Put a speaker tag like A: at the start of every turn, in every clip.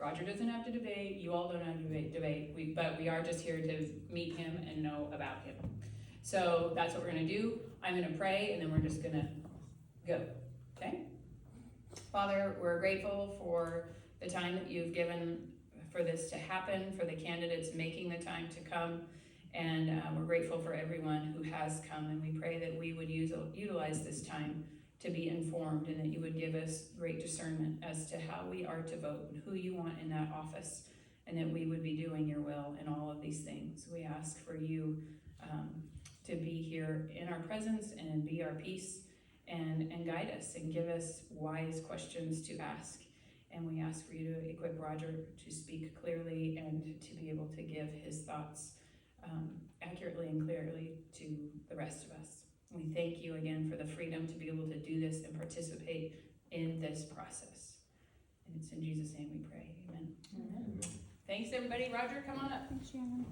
A: Roger doesn't have to debate, you all don't have to debate, but we are just here to meet him and know about him. So that's what we're gonna do. I'm gonna pray and then we're just gonna go, okay? Father, we're grateful for the time that you've given for this to happen, for the candidates making the time to come, and we're grateful for everyone who has come, and we pray that we would utilize this time to be informed, and that you would give us great discernment as to how we are to vote and who you want in that office, and that we would be doing your will in all of these things. We ask for you to be here in our presence and be our peace, and guide us and give us wise questions to ask. And we ask for you to equip Roger to speak clearly and to be able to give his thoughts accurately and clearly to the rest of us. We thank you again for the freedom to be able to do this and participate in this process. And it's in Jesus' name we pray. Amen. Amen. Thanks, everybody. Roger, come on up.
B: Thanks, Shannon.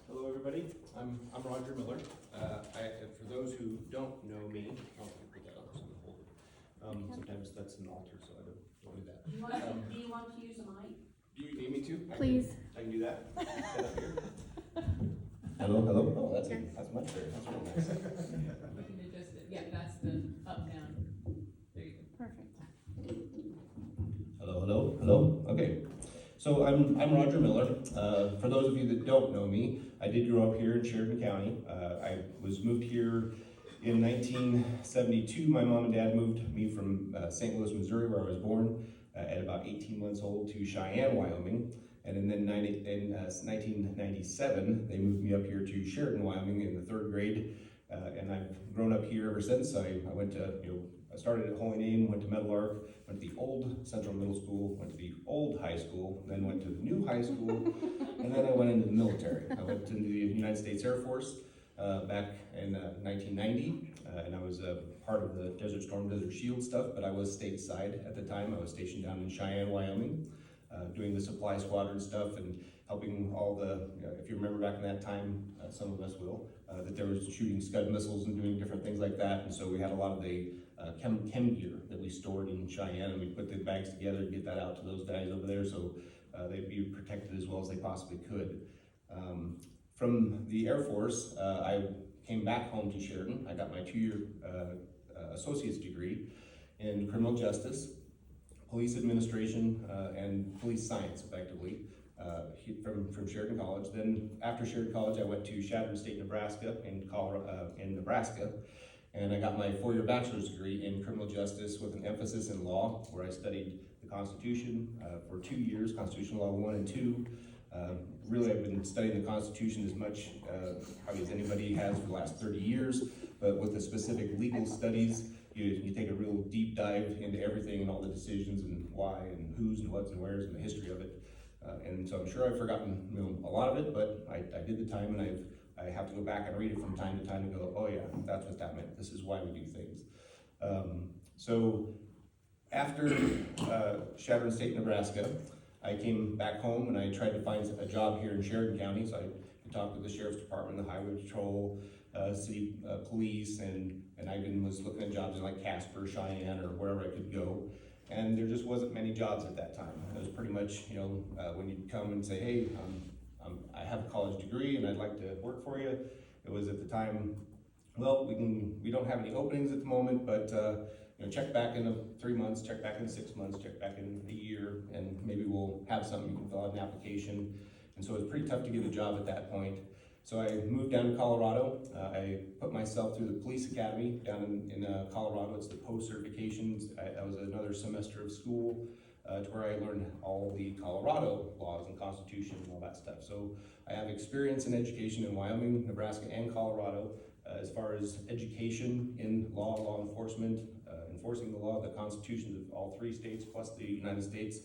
C: Hello, everybody. I'm Roger Miller. For those who don't know me, I'll put that up so I'm hold it. Sometimes that's an altar, so I don't do that.
D: Do you want to use a mic?
C: Do you need me to?
B: Please.
C: I can do that. Stand up here. Hello, hello. Oh, that's much better. That's real nice.
A: You can adjust it. Yeah, that's the up, down. There you go.
B: Perfect.
C: Hello. Okay. So I'm Roger Miller. For those of you that don't know me, I did grow up here in Sheridan County. I was moved here in 1972. My mom and dad moved me from St. Louis, Missouri, where I was born, at about 18 months old, to Cheyenne, Wyoming. And then in 1997, they moved me up here to Sheridan, Wyoming in the 3rd grade. And I've grown up here ever since. I went to, I started at Holy Name, went to Meadowlark, went to the old Central Middle School, went to the old high school, then went to the new high school, and then I went into the military. I went into the United States Air Force back in 1990, and I was part of the Desert Storm, Desert Shield stuff, but I was stateside at the time. I was stationed down in Cheyenne, Wyoming, doing the supply squadron stuff and helping all the, if you remember back in that time, some of us will, that there was shooting Scud missiles and doing different things like that, and so we had a lot of the chem gear that we stored in Cheyenne, and we put the bags together and get that out to those guys over there so they'd be protected as well as they possibly could. From the Air Force, I came back home to Sheridan. I got my 2-year associate's degree in criminal justice, police administration, and police science, effectively, from Sheridan College. Then after Sheridan College, I went to Chadron State, Nebraska, in Nebraska, and I got my 4-year bachelor's degree in criminal justice with an emphasis in law, where I studied the Constitution for 2 years, Constitutional Law 1 and 2. Really, I've been studying the Constitution as much probably as anybody has for the last 30 years, but with the specific legal studies, you take a real deep dive into everything and all the decisions and why and who's and what's and where's and the history of it. And so I'm sure I've forgotten a lot of it, but I did the time, and I have to go back and read it from time to time and go, oh yeah, that's what that meant. This is why we do things. So after Chadron State, Nebraska, I came back home and I tried to find a job here in Sheridan County. So I talked with the Sheriff's Department, the Highway Patrol, City Police, and I was looking at jobs in like Casper, Cheyenne, or wherever I could go. And there just wasn't many jobs at that time. It was pretty much, when you'd come and say, hey, I have a college degree and I'd like to work for you. It was at the time, well, we don't have any openings at the moment, but check back in 3 months, check back in 6 months, check back in a year, and maybe we'll have something. You can fill out an application. And so it was pretty tough to get a job at that point. So I moved down to Colorado. I put myself through the police academy down in Colorado. It's the post certifications. That was another semester of school to where I learned all the Colorado laws and Constitution and all that stuff. So I have experience in education in Wyoming, Nebraska, and Colorado as far as education in law enforcement, enforcing the law, the constitutions of all 3 states plus the United States.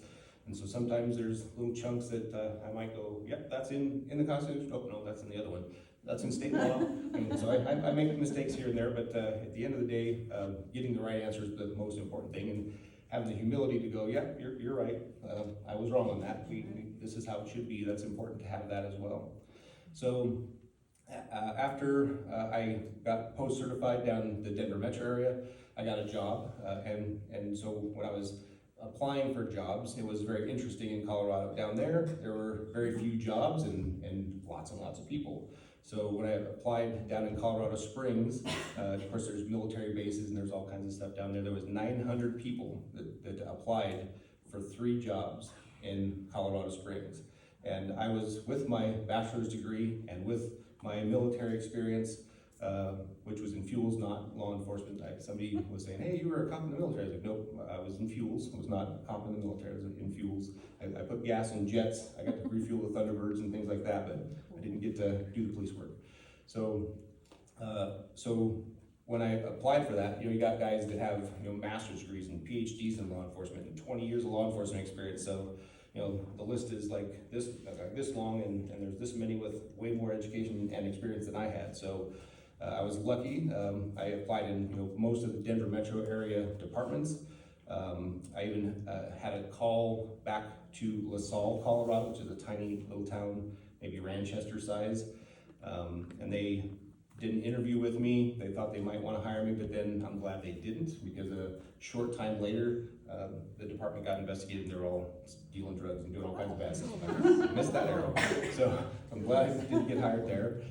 C: And so sometimes there's little chunks that I might go, yep, that's in the Constitution. Oh, no, that's in the other one. That's in state law. And so I make mistakes here and there, but at the end of the day, getting the right answer is the most important thing. And having the humility to go, yeah, you're right. I was wrong on that. This is how it should be. That's important to have that as well. So After I got post-certified down in the Denver metro area, I got a job, and so when I was applying for jobs, it was very interesting in Colorado. Down there were very few jobs and lots of people. So when I applied down in Colorado Springs, of course there's military bases and there's all kinds of stuff down there. There was 900 people that applied for 3 jobs in Colorado Springs. And I was with my bachelor's degree and with my military experience, which was in fuels, not law enforcement. Somebody was saying, hey, you were a cop in the military. I was like, nope, I was in fuels. I was not a cop in the military, I was in fuels. I put gas in jets. I got to refuel the Thunderbirds and things like that, but I didn't get to do the police work. So when I applied for that, you got guys that have, master's degrees and PhDs in law enforcement and 20 years of law enforcement experience. So, the list is like this long, and there's this many with way more education and experience than I had. So I was lucky. I applied in, most of the Denver metro area departments. I even had a call back to LaSalle, Colorado, which is a tiny little town, maybe Ranchester size. And they did an interview with me. They thought they might want to hire me, but then I'm glad they didn't, because a short time later, the department got investigated and they were all dealing drugs and doing all kinds of bad stuff. I missed that arrow. So I'm glad I didn't get hired there.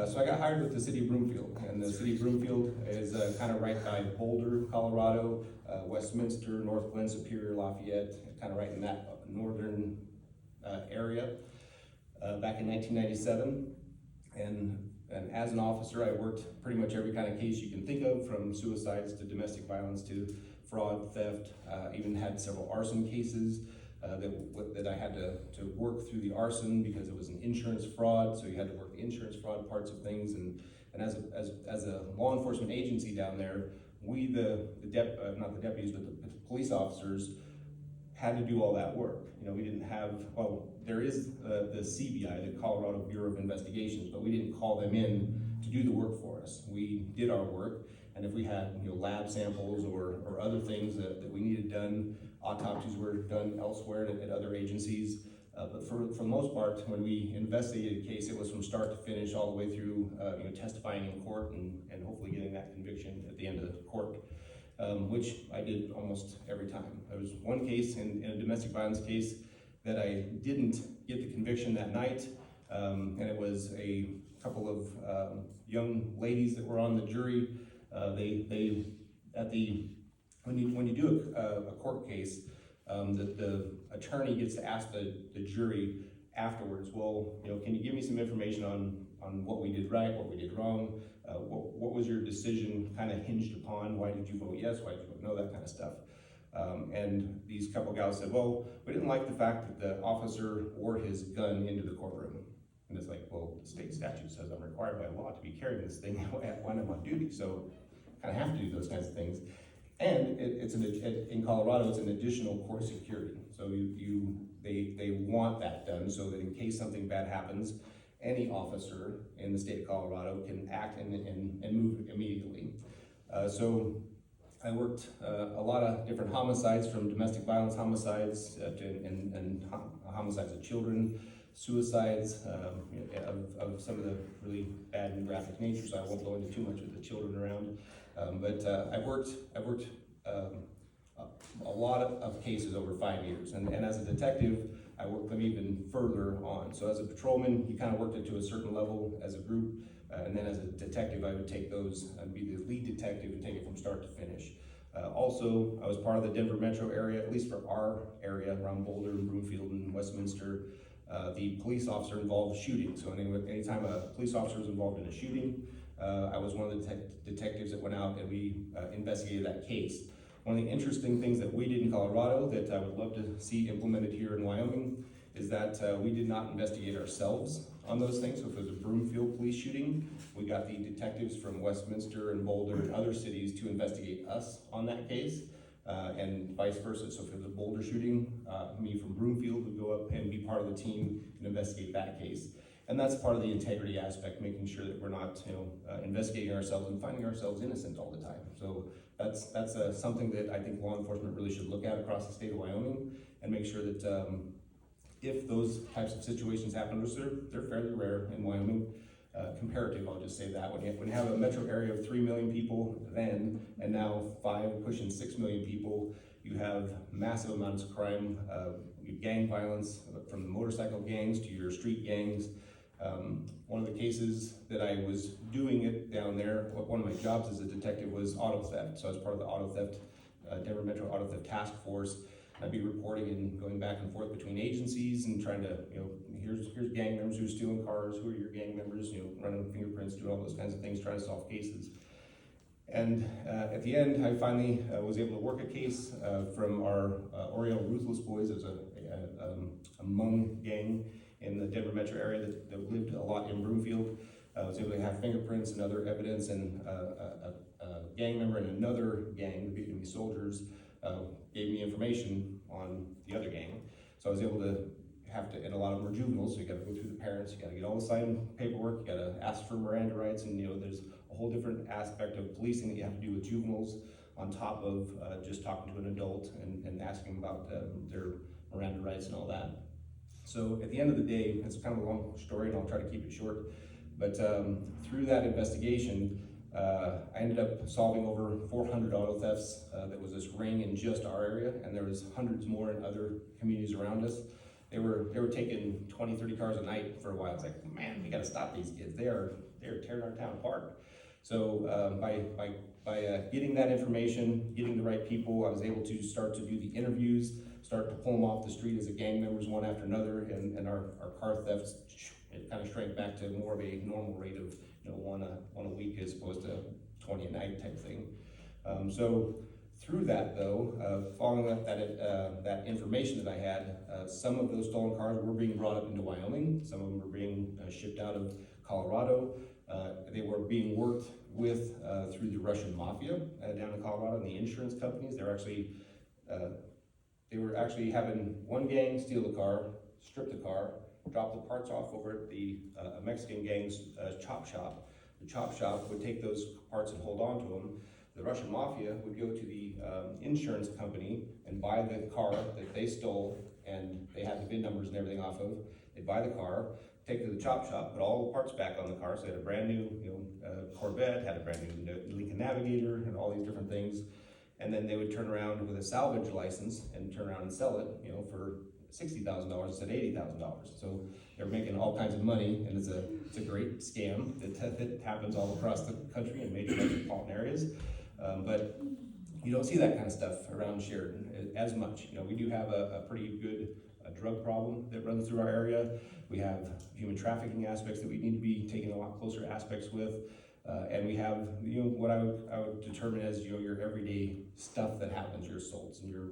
C: So I got hired with the city of Broomfield, and the city of Broomfield is kind of right by Boulder, Colorado, Westminster, North Glen, Superior, Lafayette, kind of right in that northern area. Back in 1997, and as an officer, I worked pretty much every kind of case you can think of, from suicides to domestic violence to fraud, theft. Even had several arson cases that I had to work through the arson because it was an insurance fraud, so you had to work the insurance fraud parts of things. And as a law enforcement agency down there, we, not the deputies, but the police officers, had to do all that work. We didn't have, well, there is the CBI, the Colorado Bureau of Investigations, but we didn't call them in to do the work for us. We did our work, and if we had lab samples or other things that we needed done, autopsies were done elsewhere at other agencies. But for the most part, when we investigated a case, it was from start to finish, all the way through testifying in court and hopefully getting that conviction at the end of the court. Which I did almost every time. There was one case in a domestic violence case that I didn't get the conviction that night, and it was a couple of young ladies that were on the jury. When you do a court case, the attorney gets to ask the jury afterwards, well, can you give me some information on what we did right, what we did wrong? What was your decision kind of hinged upon? Why did you vote yes? Why did you vote no? That kind of stuff. And these couple gals said, well, we didn't like the fact that the officer wore his gun into the courtroom. And it's like, well, the state statute says I'm required by law to be carrying this thing when I'm on duty. So I kind of have to do those kinds of things. And in Colorado, it's an additional court security. So they want that done so that in case something bad happens, any officer in the state of Colorado can act and move immediately. So I worked a lot of different homicides, from domestic violence homicides and homicides of children, suicides of some of the really bad and graphic nature, so I won't go into too much with the children around. But I've worked a lot of cases over 5 years, and as a detective, I worked them even further on. So as a patrolman, you kind of worked it to a certain level as a group, and then as a detective, I would take those and be the lead detective and take it from start to finish. Also, I was part of the Denver metro area, at least for our area around Boulder and Broomfield and Westminster. The police officer involved shooting. So anytime a police officer was involved in a shooting, I was one of the detectives that went out and we investigated that case. One of the interesting things that we did in Colorado that I would love to see implemented here in Wyoming is that we did not investigate ourselves on those things. So if it was a Broomfield police shooting, we got the detectives from Westminster and Boulder and other cities to investigate us on that case, and vice versa. So if it was a Boulder shooting, me from Broomfield would go up and be part of the team and investigate that case. And that's part of the integrity aspect, making sure that we're not, investigating ourselves and finding ourselves innocent all the time. So that's something that I think law enforcement really should look at across the state of Wyoming, and make sure that if those types of situations happen, which they're fairly rare in Wyoming, comparative, I'll just say that. When you have a metro area of 3 million people then, and now 5 pushing 6 million people, you have massive amounts of crime, gang violence, from the motorcycle gangs to your street gangs. One of the cases that I was doing it down there, one of my jobs as a detective was auto theft. So I was part of the auto theft, Denver Metro Auto Theft Task Force. I'd be reporting and going back and forth between agencies and trying to, here's gang members who are stealing cars, who are your gang members, running fingerprints, doing all those kinds of things, trying to solve cases. And at the end, I finally was able to work a case from our Oriole Ruthless Boys. It was a Hmong gang in the Denver metro area that lived a lot in Broomfield. I was able to have fingerprints and other evidence, and a gang member in another gang, the Vietnamese soldiers, gave me information on the other gang. So I was able to and a lot of them are juveniles, so you gotta go through the parents, you gotta get all the signed paperwork, you gotta ask for Miranda rights, and there's a whole different aspect of policing that you have to do with juveniles on top of just talking to an adult and asking about their Miranda rights and all that. So at the end of the day, it's kind of a long story and I'll try to keep it short, but through that investigation, I ended up solving over 400 auto thefts. That was this ring in just our area, and there was hundreds more in other communities around us. They were taking 20, 30 cars a night for a while. It's like, man, we gotta stop these kids. They're tearing our town apart. So by getting that information, getting the right people, I was able to start to do the interviews, start to pull them off the street as a gang members one after another, and our car thefts, it kind of shrank back to more of a normal rate of one a week as opposed to 20 a night type thing. So through that though, following up that information that I had, some of those stolen cars were being brought up into Wyoming. Some of them were being shipped out of Colorado. They were being worked with through the Russian mafia down in Colorado, and the insurance companies. They were actually having one gang steal the car, strip the car, drop the parts off over at the Mexican gang's chop shop. The chop shop would take those parts and hold on to them. The Russian mafia would go to the insurance company and buy the car that they stole, and they had the VIN numbers and everything off of. They'd buy the car, take it to the chop shop, put all the parts back on the car. So they had a brand new Corvette, had a brand new Lincoln Navigator, and all these different things. And then they would turn around with a salvage license and turn around and sell it, for $60,000 instead of $80,000. So they're making all kinds of money, and it's a great scam that happens all across the country in major metropolitan areas. But you don't see that kind of stuff around Sheridan as much. We do have a pretty good drug problem that runs through our area. We have human trafficking aspects that we need to be taking a lot closer aspects with. And we have, what I would determine as, your everyday stuff that happens, your assaults and your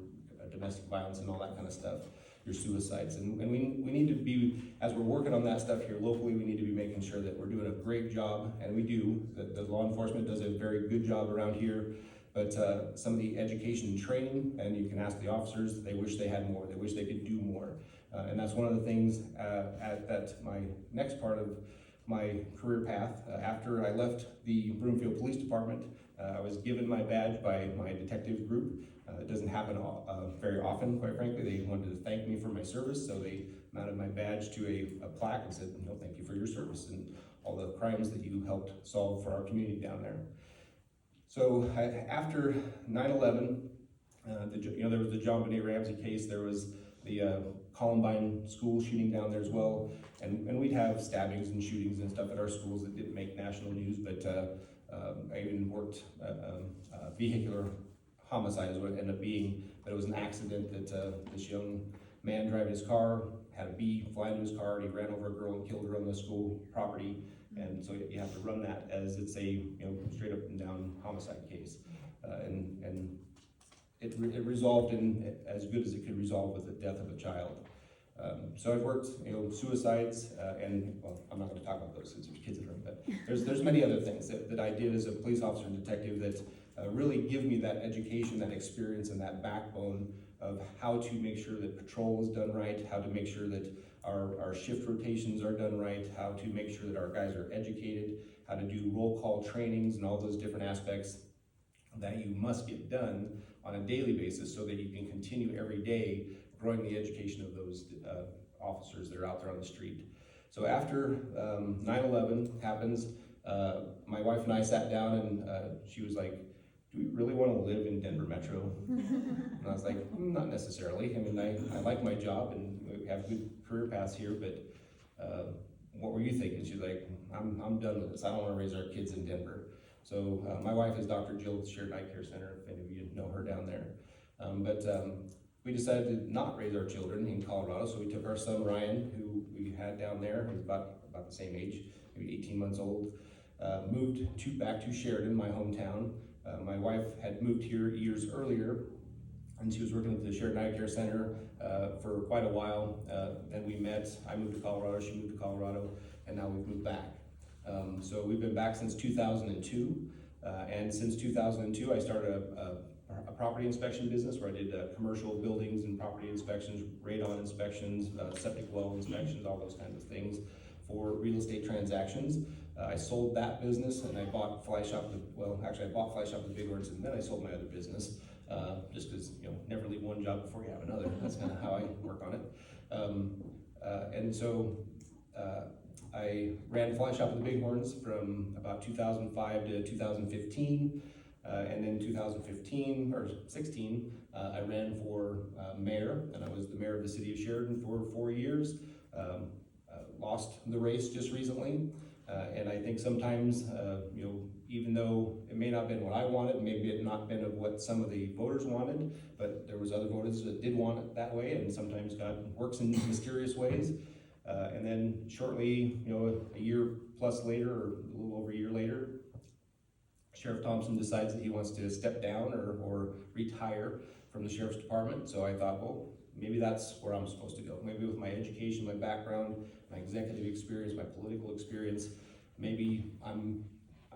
C: domestic violence and all that kind of stuff, your suicides. And we need to be, as we're working on that stuff here locally, we need to be making sure that we're doing a great job, and we do. The law enforcement does a very good job around here, but some of the education and training, and you can ask the officers, they wish they had more, they wish they could do more. And that's one of the things at my next part of my career path. After I left the Broomfield Police Department, I was given my badge by my detective group. It doesn't happen very often, quite frankly. They wanted to thank me for my service, so they mounted my badge to a plaque and said, thank you for your service and all the crimes that you helped solve for our community down there. So after 9/11, there was the John Benet Ramsey case. There was the Columbine school shooting down there as well, and we'd have stabbings and shootings and stuff at our schools that didn't make national news, but I even worked vehicular homicide is what it ended up being, but it was an accident that this young man driving his car had a bee fly into his car, and he ran over a girl and killed her on the school property, and so you have to run that as it's a straight up and down homicide case, and it resolved in as good as it could resolve with the death of a child. So I've worked, suicides, and well, I'm not going to talk about those since there's kids in the room, but there's many other things that I did as a police officer and detective that really give me that education, that experience, and that backbone of how to make sure that patrol is done right, how to make sure that our shift rotations are done right, how to make sure that our guys are educated, how to do roll call trainings and all those different aspects that you must get done on a daily basis so that you can continue every day growing the education of those officers that are out there on the street. So after 9/11 happens, my wife and I sat down and she was like, do we really want to live in Denver Metro? And I was like, not necessarily. I mean, I like my job and we have good career paths here, but what were you thinking? She's like, I'm done with this. I don't want to raise our kids in Denver. So my wife is Dr. Jill at the Shared Night Care Center, if any of you know her down there. But we decided to not raise our children in Colorado, so we took our son Ryan, who we had down there, he's about the same age, maybe 18 months old, moved back to Sheridan, my hometown. My wife had moved here years earlier, and she was working at the Shared Night Care Center for quite a while. Then we met, I moved to Colorado, she moved to Colorado, and now we've moved back. So we've been back since 2002, and since 2002 I started a property inspection business where I did commercial buildings and property inspections, radon inspections, septic well inspections, all those kinds of things for real estate transactions. I sold that business and I bought Fly Shop, I bought Fly Shop the Bighorns and then I sold my other business, just because, never leave one job before you have another. That's kind of how I work on it. And so I ran Fly Shop with the Bighorns from about 2005 to 2015. And then 2015 or 16, I ran for mayor, and I was the mayor of the city of Sheridan for 4 years. Lost the race just recently, and I think sometimes, even though it may not have been what I wanted, maybe it not been of what some of the voters wanted, but there was other voters that did want it that way, and sometimes God works in mysterious ways. And then shortly, a year plus later, or a little over a year later, Sheriff Thompson decides that he wants to step down or retire from the sheriff's department. So I thought, well, maybe that's where I'm supposed to go. Maybe with my education, my background, my executive experience, my political experience, maybe I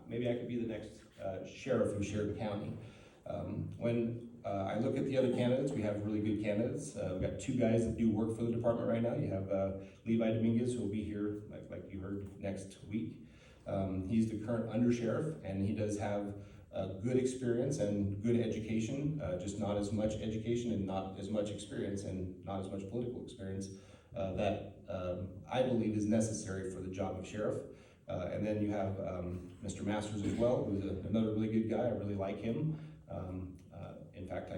C: could be the next sheriff of Sheridan County. When I look at the other candidates, we have really good candidates. We've got 2 guys that do work for the department right now. You have Levi Dominguez, who will be here, like you heard, next week. He's the current undersheriff, and he does have good experience and good education, just not as much education and not as much experience and not as much political experience that I believe is necessary for the job of sheriff. And then you have Mr. Masters as well, who's another really good guy. I really like him. In fact,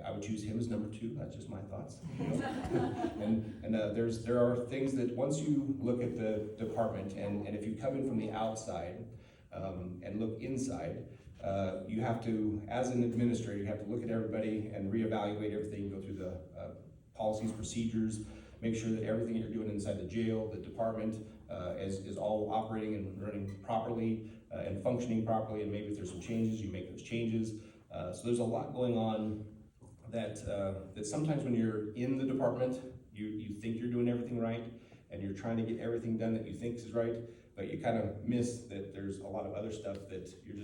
C: I would choose him as number 2. That's just my thoughts. And there are things that once you look at the department, and if you come in from the outside and look inside, you have to, as an administrator, you have to look at everybody and reevaluate everything, go through the policies, procedures, make sure that everything you're doing inside the jail, the department, is all operating and running properly and functioning properly, and maybe if there's some changes, you make those changes. So there's a lot going on that sometimes when you're in the department, you think you're doing everything right, and you're trying to get everything done that you think is right, but you kind of miss that there's a lot of other stuff that you're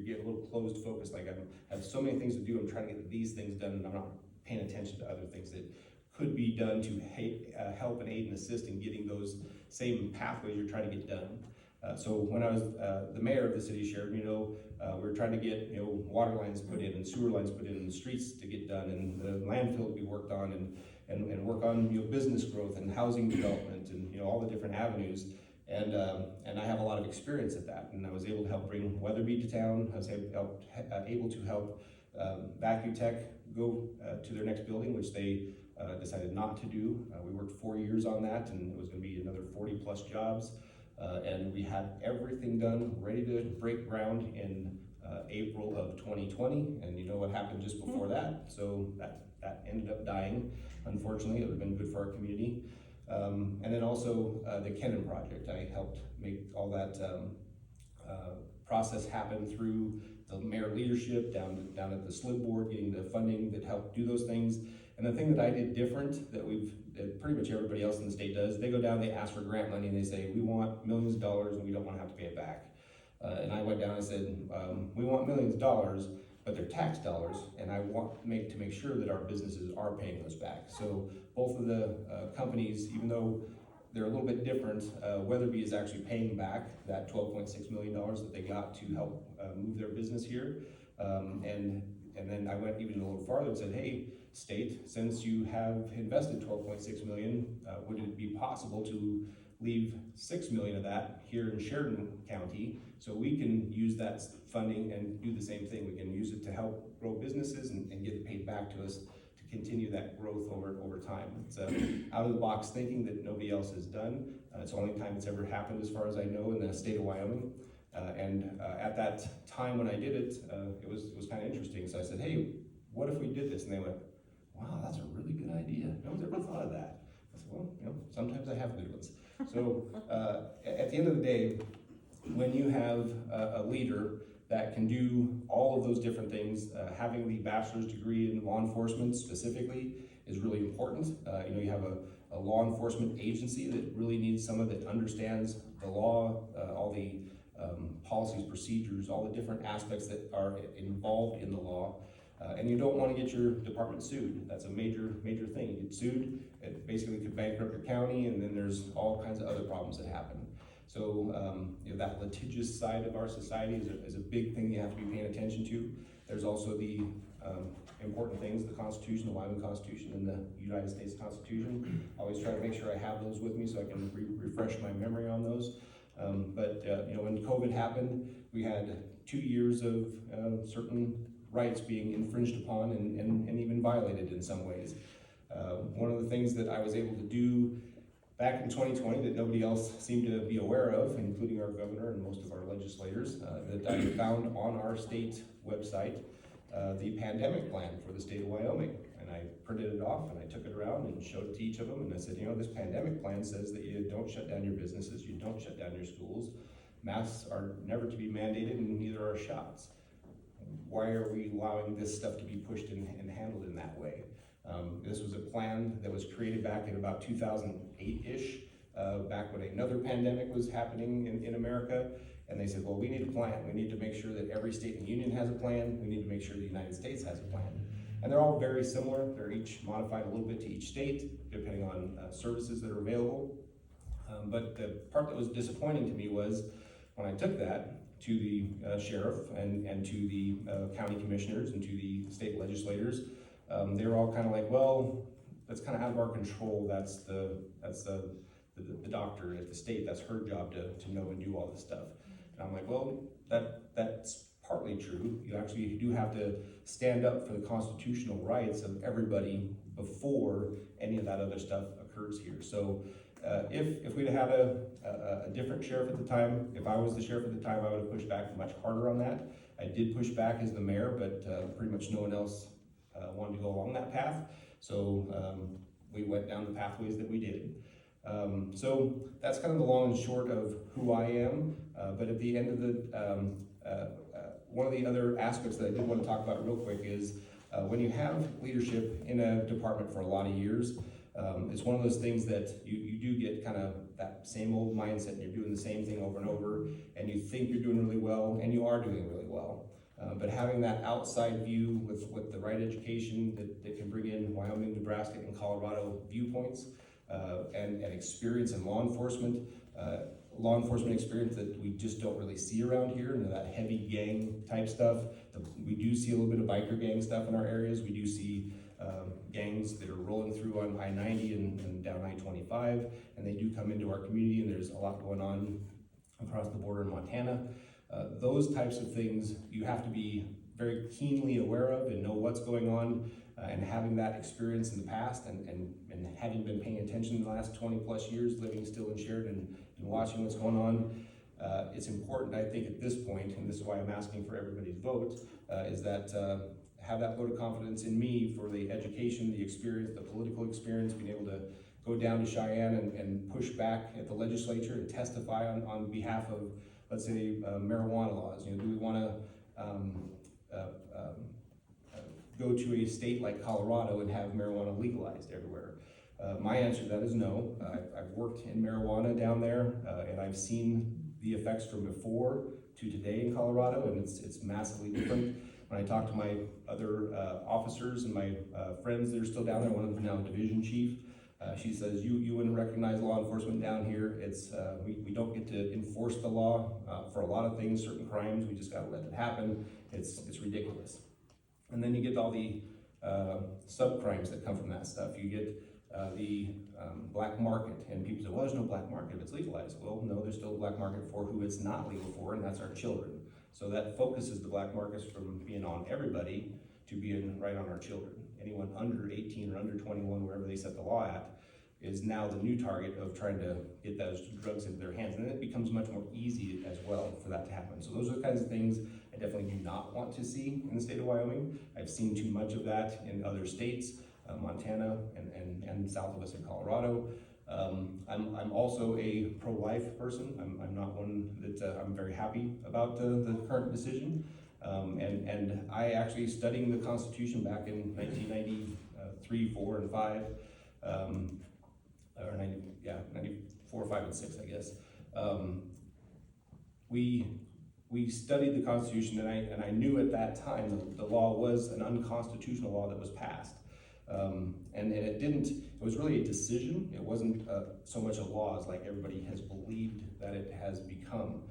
C: getting a little closed focused, like I have so many things to do, I'm trying to get these things done, and I'm not paying attention to other things that could be done to help and aid and assist in getting those same pathways you're trying to get done. So when I was the mayor of the city of Sheridan, we were trying to get water lines put in and sewer lines put in and the streets to get done and the landfill to be worked on and work on
B: business growth and housing development and all the different avenues. And I have a lot of experience at that, and I was able to help bring Weatherby to town. I was able to help Vacuum Tech go to their next building, which they decided not to do. We worked 4 years on that, and it was going to be another 40 plus jobs. And we had everything done, ready to break ground in April of 2020, and you know what happened just before that. So that ended up dying, unfortunately. It would have been good for our community. And then also the Kennan project. I helped make all that process happen through the mayor leadership, down at the SLIB board, getting the funding that helped do those things. And the thing that I did different that pretty much everybody else in the state does, they go down, they ask for grant money, and they say, we want millions of dollars and we don't want to have to pay it back. And I went down and said, we want millions of dollars, but they're tax dollars, and I want to make sure that our businesses are paying those back. So both of the companies, even though they're a little bit different, Weatherby is actually paying back that $12.6 million that they got to help move their business here. And then I went even a little farther and said, hey, state, since you have invested $12.6 million, would it be possible to leave 6 million of that here in Sheridan County, so we can use that funding and do the same thing. We can use it to help grow businesses and get it paid back to us to continue that growth over time. It's out of the box thinking that nobody else has done. It's the only time it's ever happened as far as I know in the state of Wyoming. At that time when I did it, it was kind of interesting. So I said, hey, what if we did this? And they went, wow, that's a really good idea. No one's ever thought of that. I said, well, sometimes I have good ones. So at the end of the day, when you have a leader that can do all of those different things, having the bachelor's degree in law enforcement specifically is really important. You have a law enforcement agency that really needs someone that understands the law, all the policies, procedures, all the different aspects that are involved in the law. And you don't want to get your department sued. That's a major thing. You get sued, it basically could bankrupt your county, and then there's all kinds of other problems that happen. So that litigious side of our society is a big thing you have to be paying attention to. There's also the important things, the Constitution, the Wyoming Constitution, and the United States Constitution. I always try to make sure I have those with me so I can refresh my memory on those. When COVID happened, we had 2 years of certain rights being infringed upon and even violated in some ways. One of the things that I was able to do back in 2020 that nobody else seemed to be aware of, including our governor and most of our legislators, that I found on our state website, the pandemic plan for the state of Wyoming. And I printed it off and I took it around and showed it to each of them, and I said, this pandemic plan says that you don't shut down your businesses, you don't shut down your schools, masks are never to be mandated, and neither are shots. Why are we allowing this stuff to be pushed and handled in that way? This was a plan that was created back in about 2008-ish, back when another pandemic was happening in America. And they said, well, we need a plan. We need to make sure that every state in the union has a plan. We need to make sure the United States has a plan. And they're all very similar. They're each modified a little bit to each state, depending on services that are available. But the part that was disappointing to me was when I took that to the sheriff and to the county commissioners and to the state legislators, they were all kind of like, well, that's kind of out of our control. That's the doctor at the state. That's her job to know and do all this stuff. And I'm like, well, that's partly true. You actually do have to stand up for the constitutional rights of everybody before any of that other stuff occurs here. So if we'd had a different sheriff at the time, if I was the sheriff at the time, I would have pushed back much harder on that. I did push back as the mayor, but pretty much no one else wanted to go along that path. So we went down the pathways that we did. So that's kind of the long and short of who I am. But at the end of the, one of the other aspects that I did want to talk about real quick is when you have leadership in a department for a lot of years, it's one of those things that you do get kind of that same old mindset, and you're doing the same thing over and over, and you think you're doing really well, and you are doing really well. But having that outside view with the right education that can bring in Wyoming, Nebraska, and Colorado viewpoints, and experience in law enforcement experience that we just don't really see around here, that heavy gang type stuff. We do see a little bit of biker gang stuff in our areas. We do see gangs that are rolling through on I-90 and down I-25, and they do come into our community, and there's a lot going on across the border in Montana. Those types of things you have to be very keenly aware of and know what's going on, and having that experience in the past and having been paying attention in the last 20 plus years, living still in Sheridan and watching what's going on, it's important, I think, at this point, and this is why I'm asking for everybody's vote, is that have that vote of confidence in me for the education, the experience, the political experience, being able to go down to Cheyenne and push back at the legislature and testify on behalf of, let's say, marijuana laws. Do we want to go to a state like Colorado and have marijuana legalized everywhere? My answer to that is no. I've worked in marijuana down there, and I've seen the effects from before to today in Colorado, and it's massively different. When I talk to my other officers and my friends that are still down there, one of them now a division chief, she says, you wouldn't recognize law enforcement down here. It's we don't get to enforce the law for a lot of things, certain crimes. We just got to let it happen. It's ridiculous. And then you get all the sub-crimes that come from that stuff. You get the black market. And people say, well, there's no black market if it's legalized. Well, no, there's still a black market for who it's not legal for, and that's our children. So that focuses the black markets from being on everybody to being right on our children. Anyone under 18 or under 21, wherever they set the law at, is now the new target of trying to get those drugs into their hands. And then it becomes much more easy as well for that to happen. So those are the kinds of things I definitely do not want to see in the state of Wyoming. I've seen too much of that in other states, Montana and south of us in Colorado. I'm also a pro-life person. I'm not one that I'm very happy about the current decision. And I actually studying the Constitution back in 1993, 4, and 5, or 94, 5, and 6, I guess. We studied the Constitution, and I knew at that time the law was an unconstitutional law that was passed. And it was really a decision. It wasn't so much a law as like everybody has believed that it has become.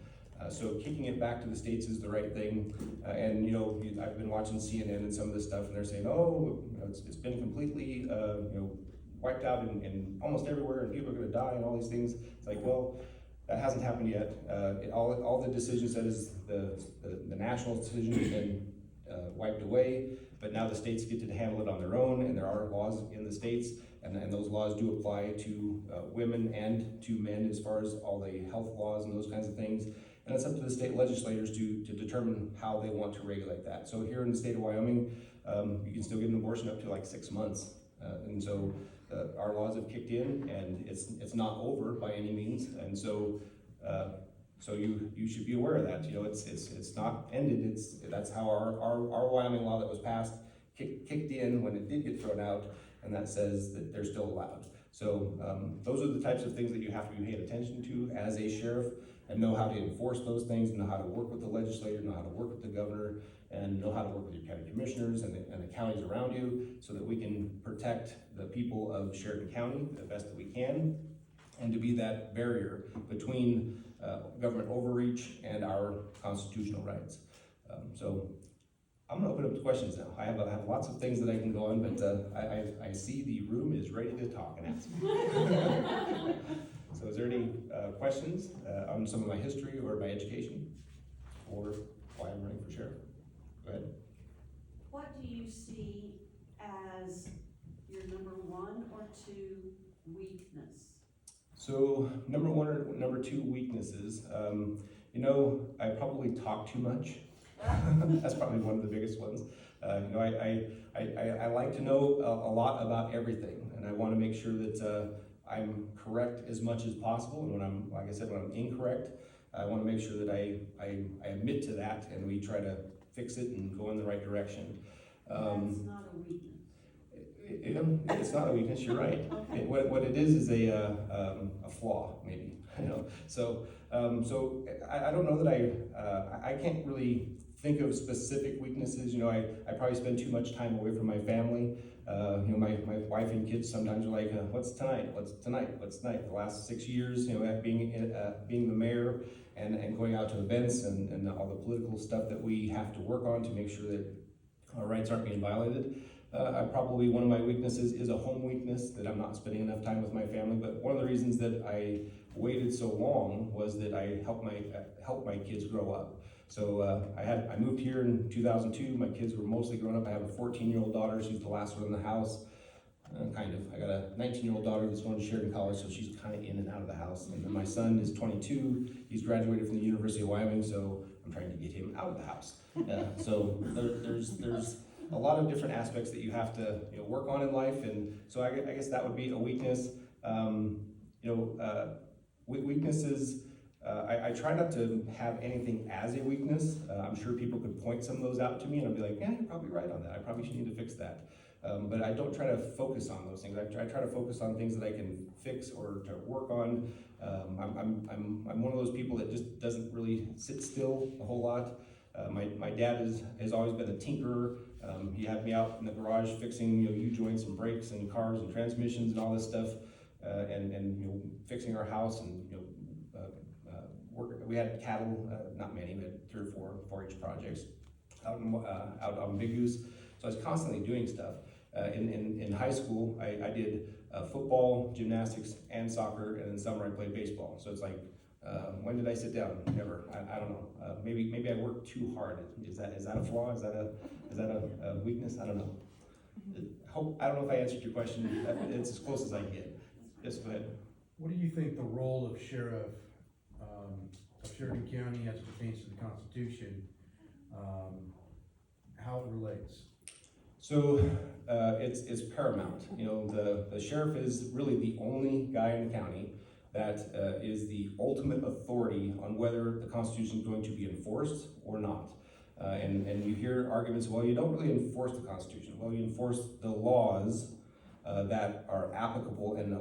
B: So kicking it back to the states is the right thing. And you know, I've been watching CNN and some of this stuff, and they're saying, oh, you know, it's been completely wiped out in almost everywhere, and people are going to die and all these things. It's like, well, that hasn't happened yet. All the decisions that is the national decision has been wiped away, but now the states get to handle it on their own, and there are laws in the states, and those laws do apply to women and to men as far as all the health laws and those kinds of things. And it's up to the state legislators to determine how they want to regulate that. So here in the state of Wyoming, you can still get an abortion up to like 6 months. And so our laws have kicked in, and it's not over by any means. And so so you should be aware of that. You know, it's not ended. That's how our Wyoming law that was passed kicked in when it did get thrown out, and that says that they're still allowed. So those are the types of things that you have to be paying attention to as a sheriff, and know how to enforce those things, know how to work with the legislator, know how to work with the governor, and know how to work with your county commissioners and the counties around you, so that we can protect the people of Sheridan County the best that we can, and to be that barrier between government overreach and our constitutional rights. So I'm gonna open up to questions now. I have lots of things that I can go on, but I see the room is ready to talk and ask. So is there any questions on some of my history or my education, or why I'm running for sheriff? Go ahead.
D: What do you see as your number 1 or 2 weakness?
B: So number 1 or number 2 weaknesses, you know, I probably talk too much. That's probably one of the biggest ones. You know, I like to know a lot about everything, and I want to make sure that I'm correct as much as possible. And when I'm, like I said, when I'm incorrect, I want to make sure that I admit to that, and we try to fix it and go in the right direction.
D: That's not a weakness.
B: It's not a weakness. You're right.
D: Okay.
B: What it is a flaw, maybe. You know. So I don't know that I can't really think of specific weaknesses. You know, I probably spend too much time away from my family. You know, my wife and kids sometimes are like, what's tonight? What's tonight? What's tonight? The last 6 years, you know, being the mayor and going out to events and all the political stuff that we have to work on to make sure that our rights aren't being violated. Probably one of my weaknesses is a home weakness, that I'm not spending enough time with my family. But one of the reasons that I waited so long was that I helped my kids grow up. So I moved here in 2002. My kids were mostly grown up. I have a 14-year-old daughter. She's the last one in the house, kind of. I got a 19-year-old daughter that's going to Sheridan College, so she's kind of in and out of the house. And then my son is 22. He's graduated from the University of Wyoming, so I'm trying to get him out of the house. So there's a lot of different aspects that you have to work on in life, and so I guess that would be a weakness. Weaknesses. I try not to have anything as a weakness. I'm sure people could point some of those out to me, and I'll be like, yeah, you're probably right on that. I probably should need to fix that. But I don't try to focus on those things. I try to focus on things that I can fix or to work on. I'm one of those people that just doesn't really sit still a whole lot. My dad has always been a tinkerer. He had me out in the garage fixing U-joints and brakes and cars and transmissions and all this stuff, and fixing our house and we had cattle, not many, but 3 or 4 4-H projects out on Big Goose. So I was constantly doing stuff. In high school, I did football, gymnastics, and soccer, and in summer I played baseball. So it's like, when did I sit down? Never. I don't know. Maybe I worked too hard. Is that a flaw? Is that a weakness? I don't know. I don't know if I answered your question. It's as close as I can get. Yes, go ahead.
E: What do you think the role of sheriff of Sheridan County as it pertains to the Constitution, how it relates?
B: So it's paramount. You know, the sheriff is really the only guy in the county that is the ultimate authority on whether the Constitution is going to be enforced or not. And you hear arguments, well, you don't really enforce the Constitution. Well, you enforce the laws that are applicable and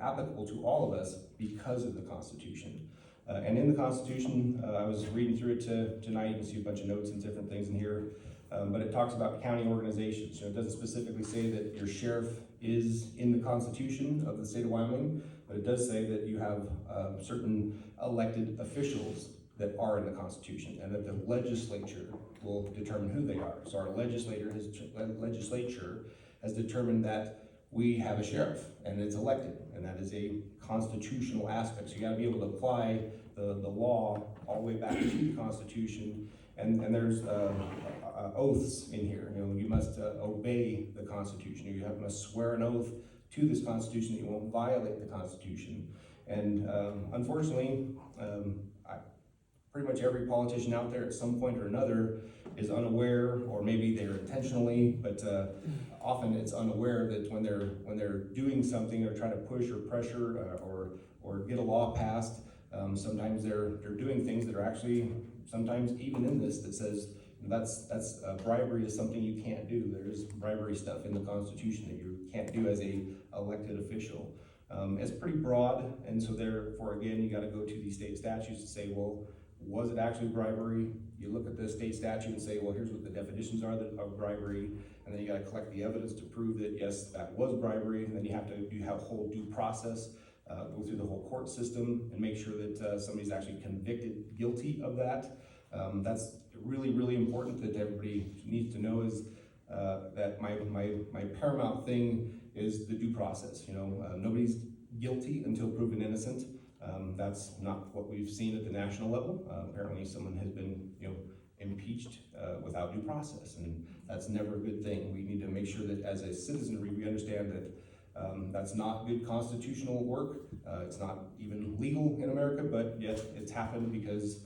B: applicable to all of us because of the Constitution. And in the Constitution, I was reading through it tonight. You can see a bunch of notes and different things in here. But it talks about county organizations. So it doesn't specifically say that your sheriff is in the Constitution of the state of Wyoming, but it does say that you have certain elected officials that are in the Constitution, and that the legislature will determine who they are. So our legislature has determined that we have a sheriff, and it's elected, and that is a constitutional aspect. So you got to be able to apply the law all the way back to the Constitution, and there's oaths in here. You know, you must obey the Constitution. You must swear an oath to this Constitution that you won't violate the Constitution. And unfortunately, pretty much every politician out there at some point or another is unaware, or maybe they're intentionally, but often it's unaware that when they're doing something or trying to push or pressure or get a law passed, sometimes they're doing things that are actually sometimes even in this that says that's bribery is something you can't do. There's bribery stuff in the Constitution that you can't do as a elected official. It's pretty broad, and so therefore again you got to go to these state statutes to say, well, was it actually bribery? You look at the state statute and say, well, here's what the definitions are of bribery, and then you got to collect the evidence to prove that yes, that was bribery. And then you have a whole due process, go through the whole court system, and make sure that somebody's actually convicted guilty of that. That's really, really important that everybody needs to know is that my paramount thing is the due process. You know, nobody's guilty until proven innocent. That's not what we've seen at the national level. Apparently someone has been, impeached without due process, and that's never a good thing. We need to make sure that as a citizenry, we understand that that's not good constitutional work. It's not even legal in America, but yet it's happened because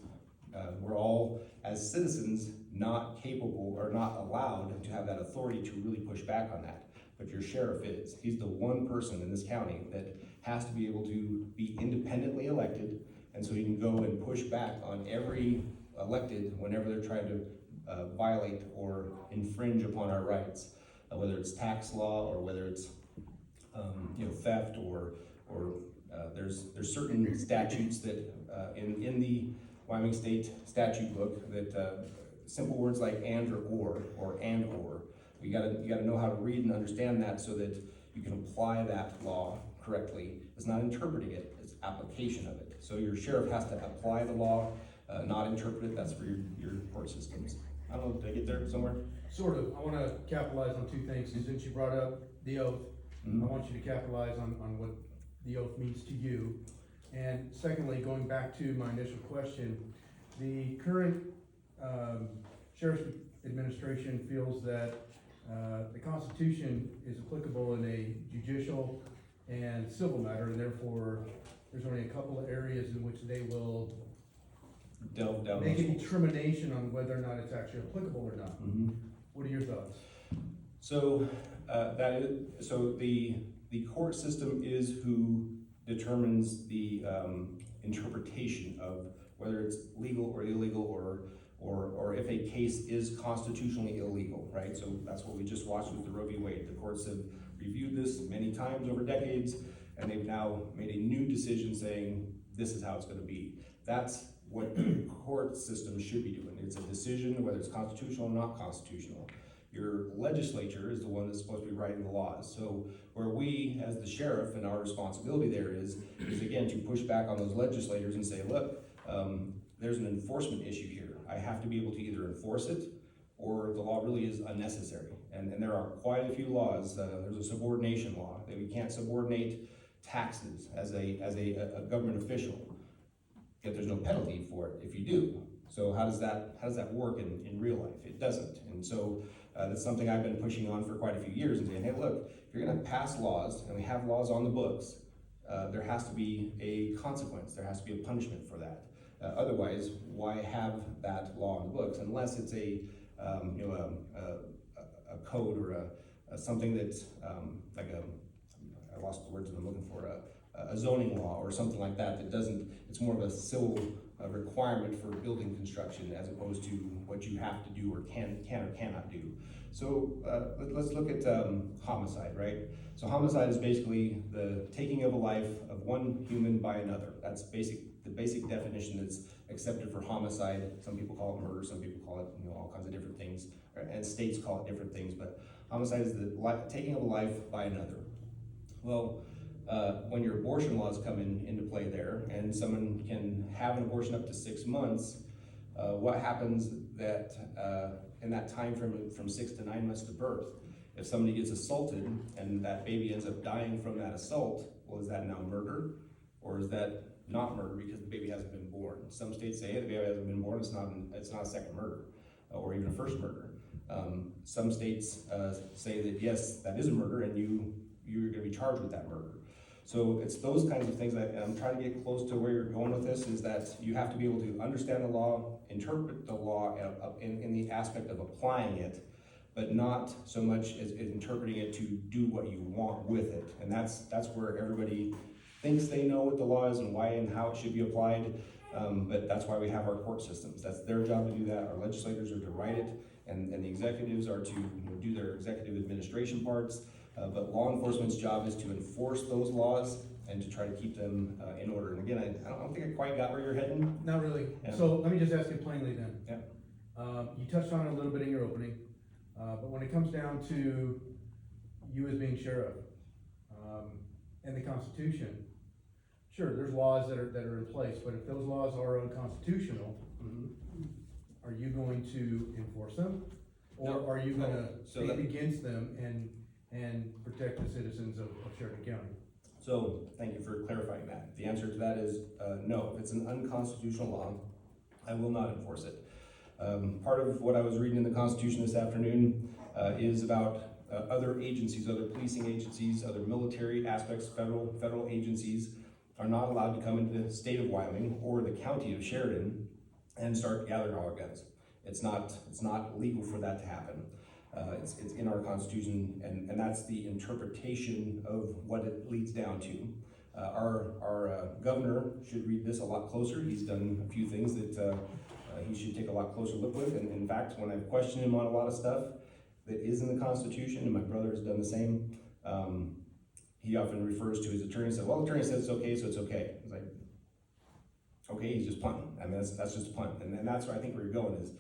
B: we're all, as citizens, not capable or not allowed to have that authority to really push back on that. But your sheriff is. He's the one person in this county that has to be able to be independently elected, and so he can go and push back on every elected whenever they're trying to violate or infringe upon our rights, whether it's tax law or whether it's theft or there's certain statutes that in the Wyoming State statute book that simple words like and or and or. You gotta know how to read and understand that so that you can apply that law correctly. It's not interpreting it, it's application of it. So your sheriff has to apply the law, not interpret it. That's for your court systems. I don't know, did I get there somewhere?
E: Sort of. I want to capitalize on two things. Since you brought up the oath, I want you to capitalize on what the oath means to you. And secondly, going back to my initial question, the current sheriff's administration feels that the Constitution is applicable in a judicial and civil matter, and therefore there's only a couple of areas in which they will
B: Delve down
E: make a
B: those.
E: determination on whether or not it's actually applicable or not.
B: Mm-hmm.
E: What are your thoughts?
B: So the court system is who determines the interpretation of whether it's legal or illegal or if a case is constitutionally illegal, right? So that's what we just watched with the Roe v. Wade. The courts have reviewed this many times over decades, and they've now made a new decision saying this is how it's going to be. That's what the court system should be doing. It's a decision whether it's constitutional or not constitutional. Your legislature is the one that's supposed to be writing the laws. So where we, as the sheriff, and our responsibility there is again to push back on those legislators and say, look, there's an enforcement issue here. I have to be able to either enforce it or the law really is unnecessary. And there are quite a few laws. There's a subordination law that we can't subordinate taxes as a government official, yet there's no penalty for it if you do. So how does that work in real life? It doesn't. And so that's something I've been pushing on for quite a few years and saying, hey, look, if you're gonna pass laws, and we have laws on the books, there has to be a consequence. There has to be a punishment for that. Otherwise, why have that law on the books unless it's a code or something that's like I lost the words that I'm looking for, a zoning law or something like that that doesn't, it's more of a civil requirement for building construction as opposed to what you have to do or can or cannot do. So let's look at homicide, right? So homicide is basically the taking of a life of one human by another. That's the basic definition that's accepted for homicide. Some people call it murder, some people call it all kinds of different things, and states call it different things, but homicide is the taking of a life by another. Well, when your abortion laws come into play there, and someone can have an abortion up to 6 months, what happens that in that time frame from 6 to 9 months to birth, if somebody gets assaulted and that baby ends up dying from that assault, well, is that now murder, or is that not murder because the baby hasn't been born? Some states say, hey, the baby hasn't been born, it's not a second murder, or even a first murder. Some states say that yes, that is a murder, and you're going to be charged with that murder. So it's those kinds of things that I'm trying to get close to where you're going with this, is that you have to be able to understand the law, interpret the law in the aspect of applying it, but not so much as interpreting it to do what you want with it. And that's where everybody thinks they know what the law is and why and how it should be applied. But that's why we have our court systems. That's their job to do that. Our legislators are to write it, and the executives are to do their executive administration parts. But law enforcement's job is to enforce those laws and to try to keep them in order. And again, I don't think I quite got where you're heading.
E: Not really.
B: Yeah.
E: So let me just ask you plainly then.
B: Yeah.
E: You touched on it a little bit in your opening, but when it comes down to you as being sheriff, and the Constitution, sure, there's laws that are in place, but if those laws are unconstitutional, are you going to enforce them? Or
B: No.
E: are you gonna
B: So
E: stand against them and protect the citizens of Sheridan County?
B: So thank you for clarifying that. The answer to that is no. If it's an unconstitutional law, I will not enforce it. Part of what I was reading in the Constitution this afternoon is about other agencies, other policing agencies, other military aspects, federal agencies are not allowed to come into the state of Wyoming or the county of Sheridan and start gathering all our guns. It's not legal for that to happen. It's in our Constitution, and that's the interpretation of what it leads down to. Our governor should read this a lot closer. He's done a few things that he should take a lot closer look with. And in fact, when I've questioned him on a lot of stuff that is in the Constitution, and my brother has done the same, he often refers to his attorney and says, well, the attorney says it's okay, so it's okay. It's like, okay, he's just punting. I mean, that's just a punt. And that's where I think where you're going is,